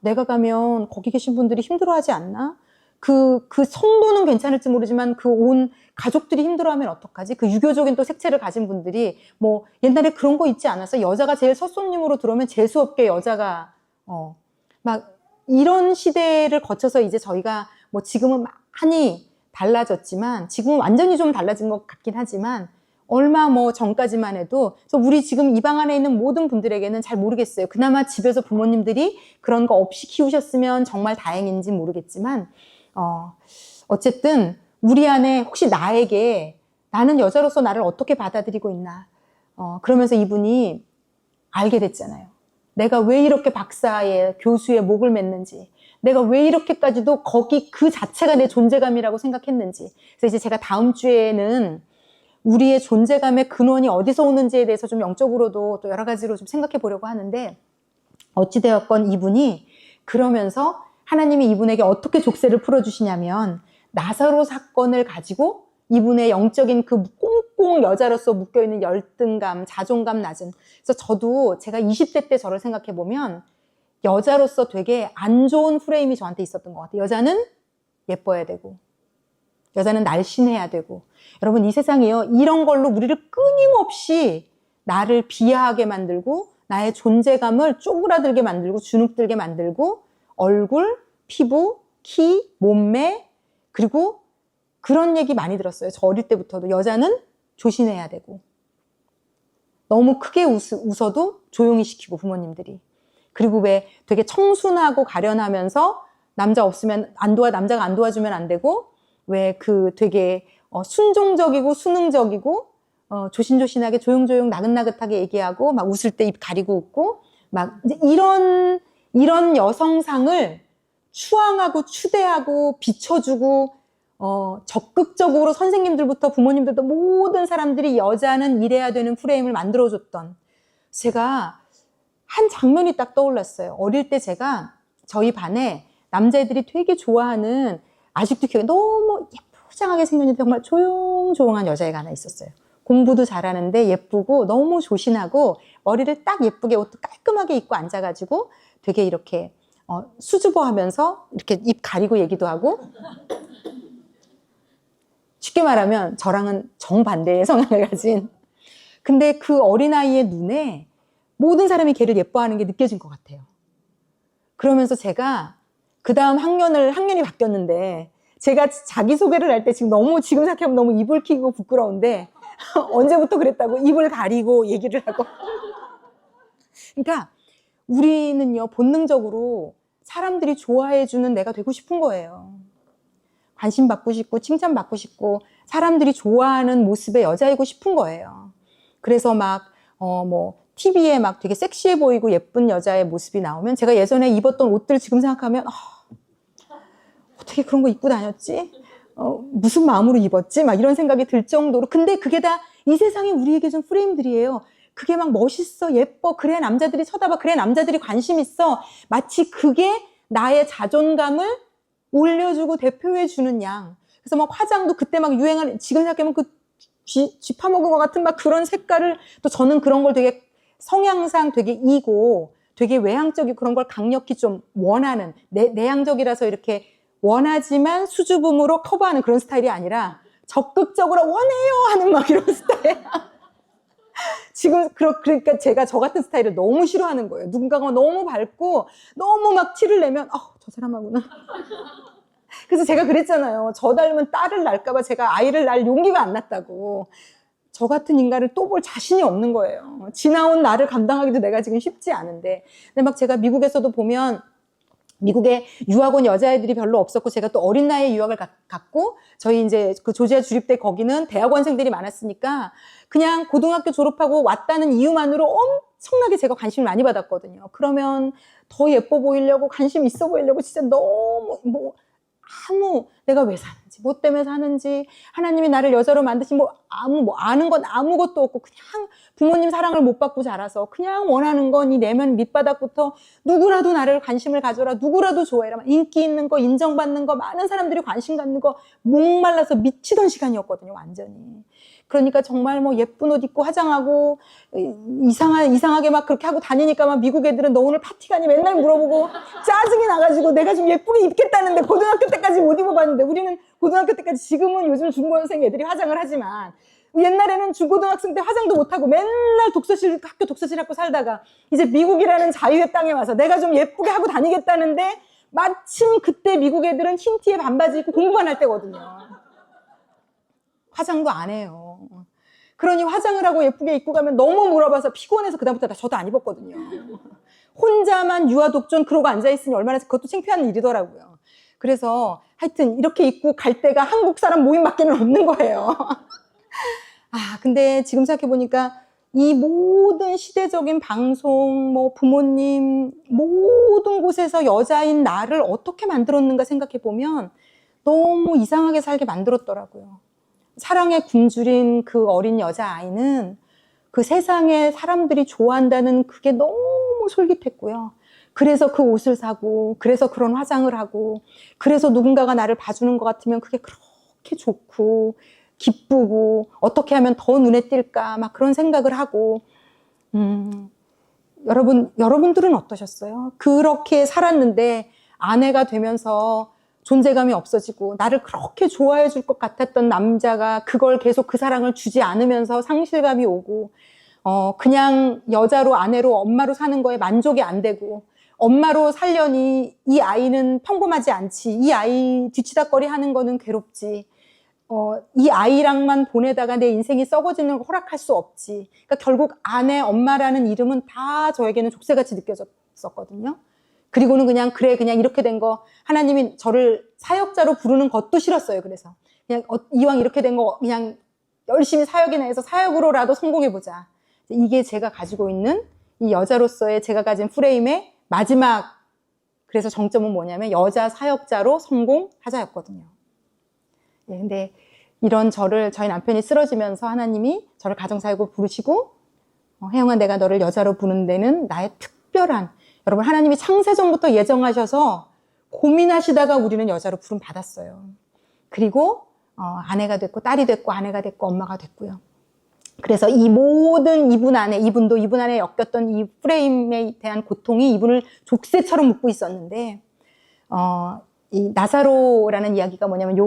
내가 가면 거기 계신 분들이 힘들어하지 않나? 그 성도는 괜찮을지 모르지만 그 온 가족들이 힘들어하면 어떡하지? 그 유교적인 또 색채를 가진 분들이 뭐 옛날에 그런 거 있지 않았어? 여자가 제일 첫 손님으로 들어오면 재수없게 여자가 막 이런 시대를 거쳐서 이제 저희가 뭐 지금은 많이 달라졌지만 지금은 완전히 좀 달라진 것 같긴 하지만 얼마 뭐 전까지만 해도 그래서 우리 지금 이 방 안에 있는 모든 분들에게는 잘 모르겠어요. 그나마 집에서 부모님들이 그런 거 없이 키우셨으면 정말 다행인지 모르겠지만 어쨌든 우리 안에 혹시 나에게 나는 여자로서 나를 어떻게 받아들이고 있나 그러면서 이분이 알게 됐잖아요. 내가 왜 이렇게 박사의 교수의 목을 맸는지 내가 왜 이렇게까지도 거기 그 자체가 내 존재감이라고 생각했는지 그래서 이제 제가 다음 주에는 우리의 존재감의 근원이 어디서 오는지에 대해서 좀 영적으로도 또 여러 가지로 좀 생각해 보려고 하는데 어찌되었건 이분이 그러면서 하나님이 이분에게 어떻게 족쇄를 풀어주시냐면 나사로 사건을 가지고 이분의 영적인 그 꽁꽁 여자로서 묶여있는 열등감, 자존감 낮은 그래서 저도 제가 20대 때 저를 생각해 보면 여자로서 되게 안 좋은 프레임이 저한테 있었던 것 같아요. 여자는 예뻐야 되고 여자는 날씬해야 되고 여러분 이 세상이요 이런 걸로 우리를 끊임없이 나를 비하하게 만들고 나의 존재감을 쪼그라들게 만들고 주눅들게 만들고 얼굴, 피부, 키, 몸매 그리고 그런 얘기 많이 들었어요. 저 어릴 때부터도 여자는 조신해야 되고 너무 크게 웃어도 조용히 시키고 부모님들이 그리고 왜 되게 청순하고 가련하면서 남자가 안 도와주면 안 되고 왜 그 되게 순종적이고 수능적이고 조신조신하게 조용조용 나긋나긋하게 얘기하고 막 웃을 때 입 가리고 웃고 막 이제 이런 여성상을 추앙하고 추대하고 비춰주고 적극적으로 선생님들부터 부모님들도 모든 사람들이 여자는 이래야 되는 프레임을 만들어줬던 제가 한 장면이 딱 떠올랐어요. 어릴 때 제가 저희 반에 남자애들이 되게 좋아하는 아직도 기억에 너무 예쁘장하게 생겼는데 정말 조용조용한 여자애가 하나 있었어요. 공부도 잘하는데 예쁘고 너무 조신하고 머리를 딱 예쁘게 옷도 깔끔하게 입고 앉아가지고 되게 이렇게 수줍어하면서 이렇게 입 가리고 얘기도 하고 쉽게 말하면 저랑은 정반대의 성향을 가진 근데 그 어린아이의 눈에 모든 사람이 걔를 예뻐하는 게 느껴진 것 같아요. 그러면서 제가 그 다음 학년이 바뀌었는데 제가 자기소개를 할 때 지금 생각해보면 너무 입을 키고 부끄러운데 언제부터 그랬다고 입을 가리고 얘기를 하고 그러니까 우리는요 본능적으로 사람들이 좋아해주는 내가 되고 싶은 거예요. 관심 받고 싶고 칭찬받고 싶고 사람들이 좋아하는 모습의 여자이고 싶은 거예요. 그래서 막 TV에 막 되게 섹시해 보이고 예쁜 여자의 모습이 나오면 제가 예전에 입었던 옷들 지금 생각하면 어떻게 그런 거 입고 다녔지? 무슨 마음으로 입었지? 막 이런 생각이 들 정도로. 근데 그게 다 이 세상에 우리에게 준 프레임들이에요. 그게 막 멋있어, 예뻐, 그래 남자들이 쳐다봐, 그래 남자들이 관심 있어. 마치 그게 나의 자존감을 올려주고 대표해주는 양. 그래서 막 화장도 그때 막 유행하는, 지금 생각하면 그 쥐 파먹은 것 같은 막 그런 색깔을, 또 저는 그런 걸 되게 성향상 되게 이고 되게 외향적이고 그런 걸 강력히 좀 원하는, 내향적이라서 이렇게 원하지만 수줍음으로 커버하는 그런 스타일이 아니라 적극적으로 원해요 하는 막 이런 스타일. 지금 그러니까 제가 저 같은 스타일을 너무 싫어하는 거예요. 누군가가 너무 밝고 너무 막 티를 내면 저 사람하고는. 그래서 제가 그랬잖아요. 저 닮은 딸을 낳을까 봐 제가 아이를 낳을 용기가 안 났다고. 저 같은 인간을 또 볼 자신이 없는 거예요. 지나온 나를 감당하기도 내가 지금 쉽지 않은데. 근데 막 제가 미국에서도 보면 미국에 유학 온 여자애들이 별로 없었고 제가 또 어린 나이에 유학을 갔고 저희 이제 그 조지아 주립대 거기는 대학원생들이 많았으니까 그냥 고등학교 졸업하고 왔다는 이유만으로 엄청나게 제가 관심을 많이 받았거든요. 그러면 더 예뻐 보이려고 관심 있어 보이려고 진짜 너무 내가 왜 사는지, 뭐 때문에 사는지, 하나님이 나를 여자로 만드신 아는 건 아무것도 없고 그냥 부모님 사랑을 못 받고 자라서 그냥 원하는 건 이 내면 밑바닥부터 누구라도 나를 관심을 가져라, 누구라도 좋아해라, 인기 있는 거, 인정받는 거, 많은 사람들이 관심 갖는 거 목말라서 미치던 시간이었거든요, 완전히. 그러니까 정말 예쁜 옷 입고 화장하고 이상하게 막 그렇게 하고 다니니까 막 미국 애들은 너 오늘 파티 가니 맨날 물어보고 짜증이 나가지고 내가 좀 예쁘게 입겠다는데 고등학교 때까지 못 입어봤는데 우리는 고등학교 때까지 지금은 요즘 중고등생 애들이 화장을 하지만 옛날에는 중고등학생 때 화장도 못하고 맨날 학교 독서실 학교 살다가 이제 미국이라는 자유의 땅에 와서 내가 좀 예쁘게 하고 다니겠다는데 마침 그때 미국 애들은 흰 티에 반바지 입고 공부만 할 때거든요. 화장도 안 해요. 그러니 화장을 하고 예쁘게 입고 가면 너무 물어봐서 피곤해서 그다음부터 저도 안 입었거든요. 혼자만 유아 독존 그러고 앉아있으니 얼마나 그것도 창피한 일이더라고요. 그래서 하여튼 이렇게 입고 갈 때가 한국 사람 모임밖에는 없는 거예요. 근데 지금 생각해보니까 이 모든 시대적인 방송, 부모님, 모든 곳에서 여자인 나를 어떻게 만들었는가 생각해보면 너무 이상하게 살게 만들었더라고요. 사랑에 굶주린 그 어린 여자아이는 그 세상에 사람들이 좋아한다는 그게 너무 솔깃했고요. 그래서 그 옷을 사고, 그래서 그런 화장을 하고, 그래서 누군가가 나를 봐주는 것 같으면 그게 그렇게 좋고, 기쁘고, 어떻게 하면 더 눈에 띌까, 막 그런 생각을 하고, 여러분들은 어떠셨어요? 그렇게 살았는데 아내가 되면서 존재감이 없어지고 나를 그렇게 좋아해 줄 것 같았던 남자가 그걸 계속 그 사랑을 주지 않으면서 상실감이 오고 그냥 여자로 아내로 엄마로 사는 거에 만족이 안 되고 엄마로 살려니 이 아이는 평범하지 않지, 이 아이 뒤치다꺼리 하는 거는 괴롭지, 이 아이랑만 보내다가 내 인생이 썩어지는 걸 허락할 수 없지. 그러니까 결국 아내, 엄마라는 이름은 다 저에게는 족쇄같이 느껴졌었거든요. 그리고는 그냥 이렇게 된 거 하나님이 저를 사역자로 부르는 것도 싫었어요. 그래서 그냥 이왕 이렇게 된 거 그냥 열심히 사역이나 해서 사역으로라도 성공해보자. 이게 제가 가지고 있는 이 여자로서의 제가 가진 프레임의 마지막, 그래서 정점은 뭐냐면 여자 사역자로 성공하자였거든요. 근데 이런 저희 남편이 쓰러지면서 하나님이 저를 가정사역으로 부르시고 혜영아, 내가 너를 여자로 부르는 데는 나의 특별한, 여러분 하나님이 창세전부터 예정하셔서 고민하시다가 우리는 여자로 부름 받았어요. 그리고 아내가 됐고 딸이 됐고 아내가 됐고 엄마가 됐고요. 그래서 이 모든 이분 안에 엮였던 이 프레임에 대한 고통이 이분을 족쇄처럼 묶고 있었는데 이 나사로라는 이야기가 뭐냐면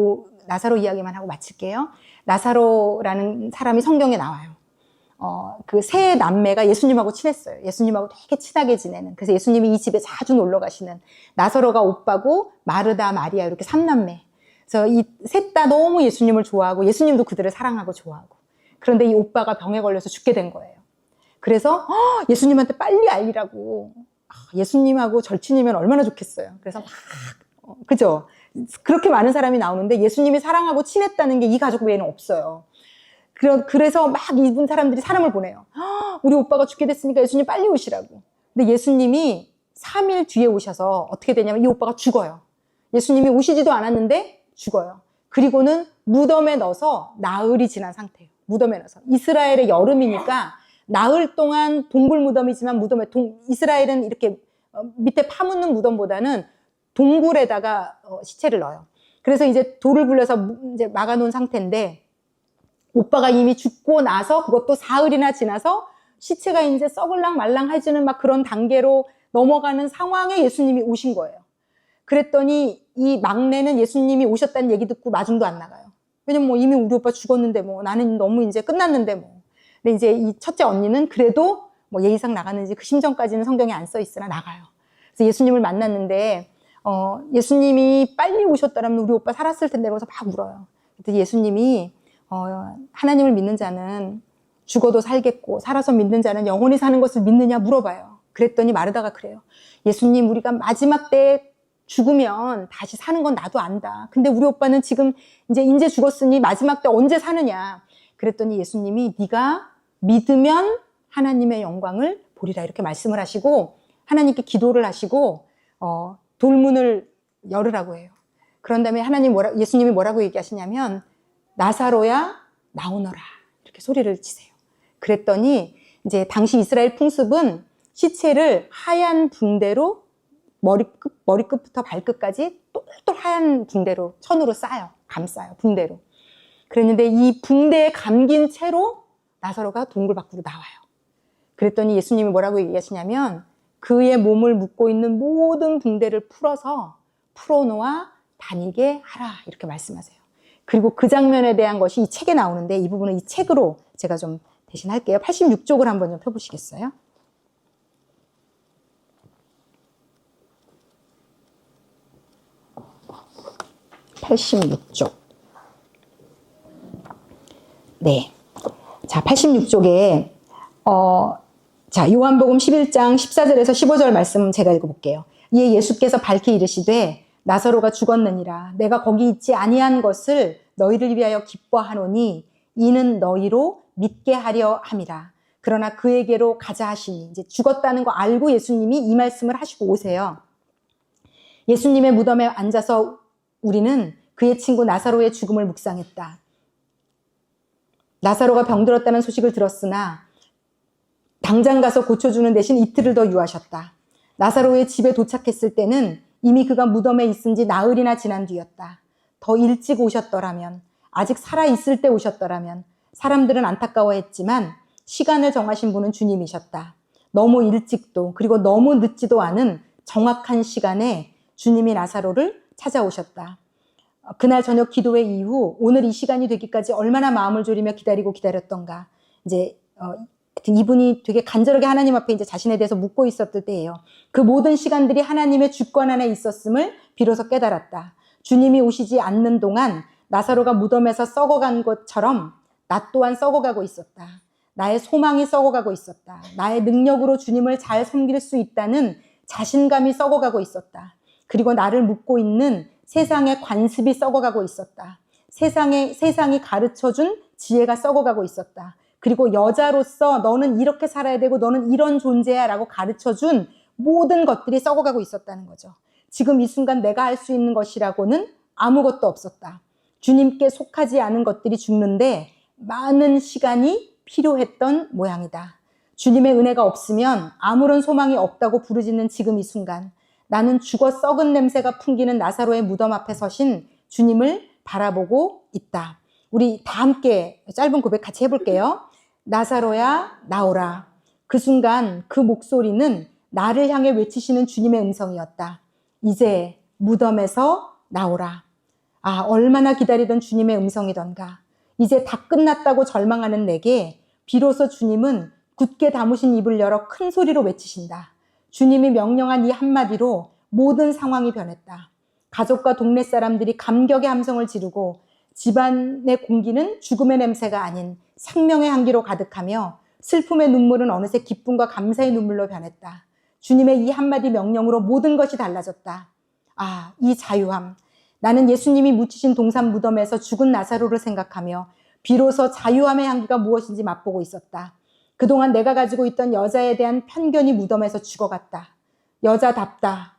나사로 이야기만 하고 마칠게요. 나사로라는 사람이 성경에 나와요. 그 세 남매가 예수님하고 친했어요. 예수님하고 되게 친하게 지내는. 그래서 예수님이 이 집에 자주 놀러 가시는. 나사로가 오빠고 마르다, 마리아 이렇게 3남매. 그래서 이 셋 다 너무 예수님을 좋아하고 예수님도 그들을 사랑하고 좋아하고. 그런데 이 오빠가 병에 걸려서 죽게 된 거예요. 그래서 예수님한테 빨리 알리라고. 예수님하고 절친이면 얼마나 좋겠어요. 그래서 그죠? 그렇게 많은 사람이 나오는데 예수님이 사랑하고 친했다는 게 이 가족 외에는 없어요. 그래서 막 이분 사람들이 사람을 보내요. 우리 오빠가 죽게 됐으니까 예수님 빨리 오시라고. 근데 예수님이 3일 뒤에 오셔서 어떻게 되냐면 이 오빠가 죽어요. 예수님이 오시지도 않았는데 죽어요. 그리고는 무덤에 넣어서 나흘이 지난 상태예요. 무덤에 넣어서. 이스라엘의 여름이니까 나흘 동안 동굴 무덤이지만 이스라엘은 이렇게 밑에 파묻는 무덤보다는 동굴에다가 시체를 넣어요. 그래서 이제 돌을 굴려서 이제 막아놓은 상태인데 오빠가 이미 죽고 나서 그것도 사흘이나 지나서 시체가 이제 썩을랑 말랑 해지는 막 그런 단계로 넘어가는 상황에 예수님이 오신 거예요. 그랬더니 이 막내는 예수님이 오셨다는 얘기 듣고 마중도 안 나가요. 왜냐면 뭐 이미 우리 오빠 죽었는데 뭐 나는 너무 이제 끝났는데 뭐. 근데 이제 이 첫째 언니는 그래도 뭐 예의상 나가는지 그 심정까지는 성경에 안 써 있으나 나가요. 그래서 예수님을 만났는데 예수님이 빨리 오셨더라면 우리 오빠 살았을 텐데 그래서 막 울어요. 그랬더니 예수님이 하나님을 믿는 자는 죽어도 살겠고 살아서 믿는 자는 영원히 사는 것을 믿느냐 물어봐요. 그랬더니 마르다가 그래요. 예수님 우리가 마지막 때에 죽으면 다시 사는 건 나도 안다. 근데 우리 오빠는 지금 이제 죽었으니 마지막 때 언제 사느냐. 그랬더니 예수님이 네가 믿으면 하나님의 영광을 보리라 이렇게 말씀을 하시고 하나님께 기도를 하시고 돌문을 열으라고 해요. 그런 다음에 예수님이 뭐라고 얘기하시냐면 나사로야 나오너라 이렇게 소리를 치세요. 그랬더니 이제 당시 이스라엘 풍습은 시체를 하얀 붕대로 머리끝부터 발끝까지 똘똘 하얀 붕대로 천으로 싸요. 감싸요. 붕대로. 그랬는데 이 붕대에 감긴 채로 나사로가 동굴 밖으로 나와요. 그랬더니 예수님이 뭐라고 얘기하시냐면 그의 몸을 묶고 있는 모든 붕대를 풀어놓아 다니게 하라 이렇게 말씀하세요. 그리고 그 장면에 대한 것이 이 책에 나오는데 이 부분은 이 책으로 제가 좀 대신 할게요. 86쪽을 한번 좀 펴보시겠어요? (86쪽) 네. 자, 86쪽에 자, 요한복음 11장 14절에서 15절 말씀 제가 읽어볼게요. 이에 예수께서 밝히 이르시되 나사로가 죽었느니라. 내가 거기 있지 아니한 것을 너희를 위하여 기뻐하노니 이는 너희로 믿게 하려 함이라. 그러나 그에게로 가자 하시니 이제 죽었다는 거 알고 예수님이 이 말씀을 하시고 오세요. 예수님의 무덤에 앉아서 우리는 그의 친구 나사로의 죽음을 묵상했다. 나사로가 병들었다는 소식을 들었으나 당장 가서 고쳐주는 대신 이틀을 더 유하셨다. 나사로의 집에 도착했을 때는 이미 그가 무덤에 있은 지 나흘이나 지난 뒤였다. 더 일찍 오셨더라면, 아직 살아있을 때 오셨더라면 사람들은 안타까워했지만 시간을 정하신 분은 주님이셨다. 너무 일찍도 그리고 너무 늦지도 않은 정확한 시간에 주님이 나사로를 찾아오셨다. 그날 저녁 기도회 이후 오늘 이 시간이 되기까지 얼마나 마음을 졸이며 기다렸던가. 이제 이분이 되게 간절하게 하나님 앞에 이제 자신에 대해서 묻고 있었을 때예요. 그 모든 시간들이 하나님의 주권 안에 있었음을 비로소 깨달았다. 주님이 오시지 않는 동안 나사로가 무덤에서 썩어간 것처럼 나 또한 썩어가고 있었다. 나의 소망이 썩어가고 있었다. 나의 능력으로 주님을 잘 섬길 수 있다는 자신감이 썩어가고 있었다. 그리고 나를 묶고 있는 세상의 관습이 썩어가고 있었다. 세상이 가르쳐준 지혜가 썩어가고 있었다. 그리고 여자로서 너는 이렇게 살아야 되고 너는 이런 존재야 라고 가르쳐준 모든 것들이 썩어가고 있었다는 거죠. 지금 이 순간 내가 할 수 있는 것이라고는 아무것도 없었다. 주님께 속하지 않은 것들이 죽는데 많은 시간이 필요했던 모양이다. 주님의 은혜가 없으면 아무런 소망이 없다고 부르짖는 지금 이 순간 나는 죽어 썩은 냄새가 풍기는 나사로의 무덤 앞에 서신 주님을 바라보고 있다. 우리 다 함께 짧은 고백 같이 해볼게요. 나사로야 나오라. 그 순간 그 목소리는 나를 향해 외치시는 주님의 음성이었다. 이제 무덤에서 나오라. 아, 얼마나 기다리던 주님의 음성이던가. 이제 다 끝났다고 절망하는 내게 비로소 주님은 굳게 다무신 입을 열어 큰 소리로 외치신다. 주님이 명령한 이 한마디로 모든 상황이 변했다. 가족과 동네 사람들이 감격의 함성을 지르고 집안의 공기는 죽음의 냄새가 아닌 생명의 향기로 가득하며 슬픔의 눈물은 어느새 기쁨과 감사의 눈물로 변했다. 주님의 이 한마디 명령으로 모든 것이 달라졌다. 아, 이 자유함. 나는 예수님이 묻히신 동산 무덤에서 죽은 나사로를 생각하며 비로소 자유함의 향기가 무엇인지 맛보고 있었다. 그동안 내가 가지고 있던 여자에 대한 편견이 무덤에서 죽어갔다. 여자답다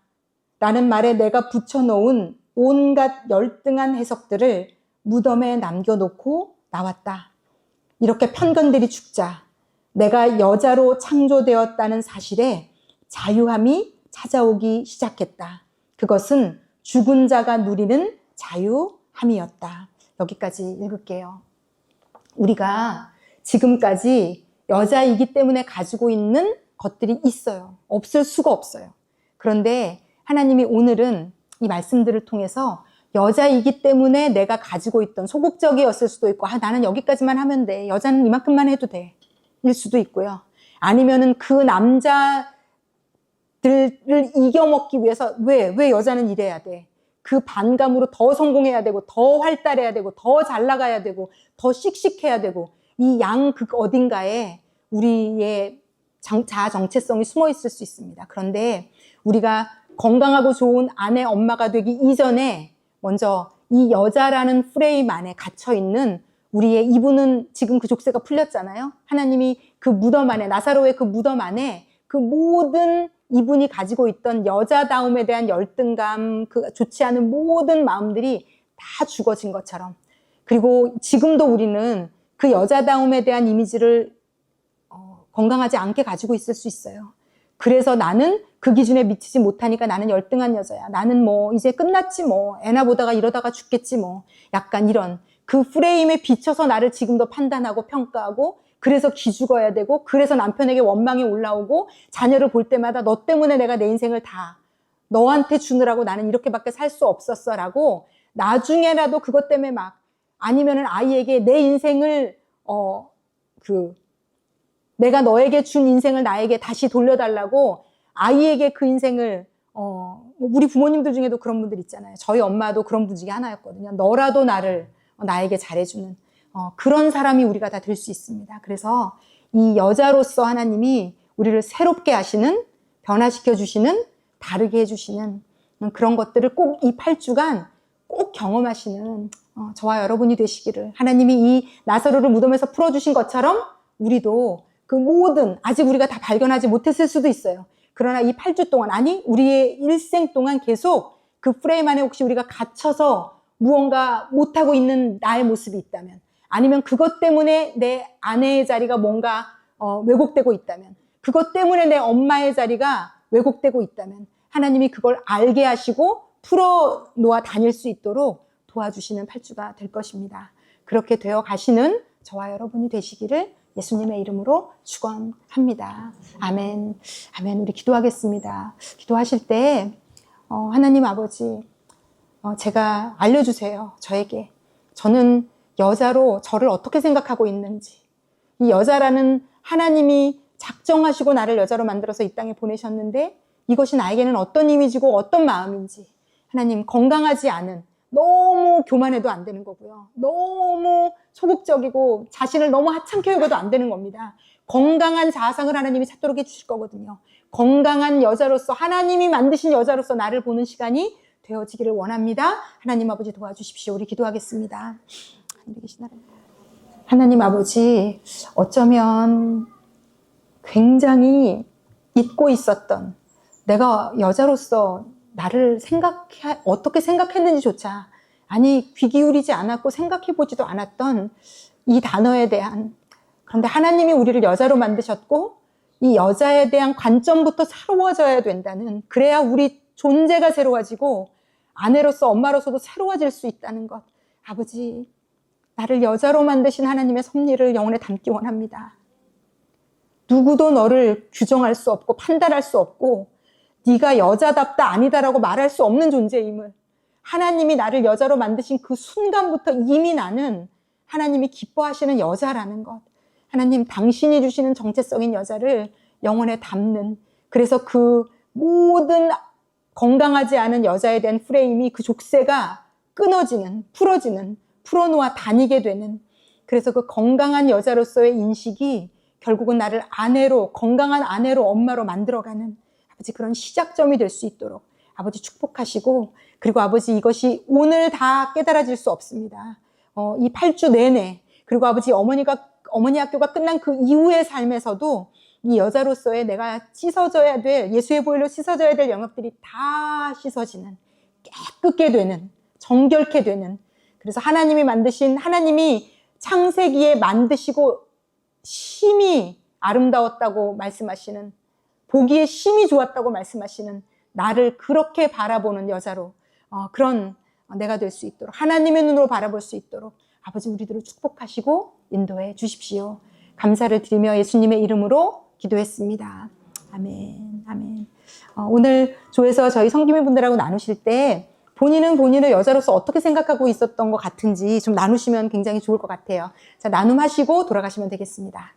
라는 말에 내가 붙여놓은 온갖 열등한 해석들을 무덤에 남겨놓고 나왔다. 이렇게 편견들이 죽자 내가 여자로 창조되었다는 사실에 자유함이 찾아오기 시작했다. 그것은 죽은 자가 누리는 자유함이었다. 여기까지 읽을게요. 우리가 지금까지 여자이기 때문에 가지고 있는 것들이 있어요. 없을 수가 없어요. 그런데 하나님이 오늘은 이 말씀들을 통해서 여자이기 때문에 내가 가지고 있던 소극적이었을 수도 있고 나는 여기까지만 하면 돼. 여자는 이만큼만 해도 돼. 일 수도 있고요. 아니면은 그 남자들을 이겨먹기 위해서 왜 여자는 이래야 돼. 그 반감으로 더 성공해야 되고 더 활달해야 되고 더 잘 나가야 되고 더 씩씩해야 되고 이 양 그 어딘가에 우리의 자아 정체성이 숨어 있을 수 있습니다. 그런데 우리가 건강하고 좋은 아내, 엄마가 되기 이전에 먼저 이 여자라는 프레임 안에 갇혀 있는 우리의 이분은 지금 그 족쇄가 풀렸잖아요. 하나님이 그 무덤 안에 나사로의 그 무덤 안에 그 모든 이분이 가지고 있던 여자다움에 대한 열등감, 그 좋지 않은 모든 마음들이 다 죽어진 것처럼 그리고 지금도 우리는 그 여자다움에 대한 이미지를 건강하지 않게 가지고 있을 수 있어요. 그래서 나는 그 기준에 미치지 못하니까 나는 열등한 여자야. 나는 뭐 이제 끝났지 뭐 애나 보다가 이러다가 죽겠지 뭐 약간 이런 그 프레임에 비춰서 나를 지금도 판단하고 평가하고 그래서 기죽어야 되고 그래서 남편에게 원망이 올라오고 자녀를 볼 때마다 너 때문에 내가 내 인생을 다 너한테 주느라고 나는 이렇게밖에 살 수 없었어 라고 나중에라도 그것 때문에 막 아니면은 아이에게 내 인생을 내가 너에게 준 인생을 나에게 다시 돌려달라고 아이에게 그 인생을 우리 부모님들 중에도 그런 분들 있잖아요. 저희 엄마도 그런 분 중에 하나였거든요. 너라도 나를 나에게 잘해주는 그런 사람이 우리가 다 될 수 있습니다. 그래서 이 여자로서 하나님이 우리를 새롭게 하시는 변화시켜 주시는 다르게 해주시는 그런 것들을 꼭 이 8주간 꼭 경험하시는 저와 여러분이 되시기를 하나님이 이 나사로를 무덤에서 풀어주신 것처럼 우리도 그 모든 아직 우리가 다 발견하지 못했을 수도 있어요. 그러나 이 8주 동안 아니 우리의 일생 동안 계속 그 프레임 안에 혹시 우리가 갇혀서 무언가 못하고 있는 나의 모습이 있다면 아니면 그것 때문에 내 아내의 자리가 뭔가 왜곡되고 있다면 그것 때문에 내 엄마의 자리가 왜곡되고 있다면 하나님이 그걸 알게 하시고 풀어놓아 다닐 수 있도록 도와주시는 8주가 될 것입니다. 그렇게 되어 가시는 저와 여러분이 되시기를 예수님의 이름으로 축원합니다. 아멘. 아멘. 우리 기도하겠습니다. 기도하실 때 하나님 아버지 제가 알려주세요. 저에게. 저는 여자로 저를 어떻게 생각하고 있는지 이 여자라는 하나님이 작정하시고 나를 여자로 만들어서 이 땅에 보내셨는데 이것이 나에게는 어떤 이미지고 어떤 마음인지 하나님 건강하지 않은 너무 교만해도 안 되는 거고요. 너무 소극적이고 자신을 너무 하찮게 여겨도 안 되는 겁니다. 건강한 자아상을 하나님이 찾도록 해주실 거거든요. 건강한 여자로서 하나님이 만드신 여자로서 나를 보는 시간이 되어지기를 원합니다. 하나님 아버지 도와주십시오. 우리 기도하겠습니다. 하나님 아버지 어쩌면 굉장히 잊고 있었던 내가 여자로서 나를 어떻게 생각했는지조차 아니 귀 기울이지 않았고 생각해보지도 않았던 이 단어에 대한 그런데 하나님이 우리를 여자로 만드셨고 이 여자에 대한 관점부터 새로워져야 된다는 그래야 우리 존재가 새로워지고 아내로서 엄마로서도 새로워질 수 있다는 것 아버지 나를 여자로 만드신 하나님의 섭리를 영혼에 담기 원합니다. 누구도 너를 규정할 수 없고 판단할 수 없고 네가 여자답다 아니다라고 말할 수 없는 존재임을 하나님이 나를 여자로 만드신 그 순간부터 이미 나는 하나님이 기뻐하시는 여자라는 것 하나님 당신이 주시는 정체성인 여자를 영혼에 담는 그래서 그 모든 건강하지 않은 여자에 대한 프레임이 그 족쇄가 끊어지는 풀어지는 풀어놓아 다니게 되는 그래서 그 건강한 여자로서의 인식이 결국은 나를 아내로 건강한 아내로 엄마로 만들어가는 아버지 그런 시작점이 될 수 있도록 아버지 축복하시고, 그리고 아버지 이것이 오늘 다 깨달아질 수 없습니다. 이 8주 내내, 그리고 아버지 어머니 학교가 끝난 그 이후의 삶에서도 이 여자로서의 내가 씻어져야 될, 예수의 보혈로 씻어져야 될 영역들이 다 씻어지는, 깨끗게 되는, 정결케 되는, 그래서 하나님이 창세기에 만드시고 심히 아름다웠다고 말씀하시는, 보기에 심히 좋았다고 말씀하시는 나를 그렇게 바라보는 여자로, 그런 내가 될 수 있도록, 하나님의 눈으로 바라볼 수 있도록 아버지 우리들을 축복하시고 인도해 주십시오. 감사를 드리며 예수님의 이름으로 기도했습니다. 아멘, 아멘. 오늘 조에서 저희 성기민 분들하고 나누실 때 본인은 본인을 여자로서 어떻게 생각하고 있었던 것 같은지 좀 나누시면 굉장히 좋을 것 같아요. 자, 나눔하시고 돌아가시면 되겠습니다.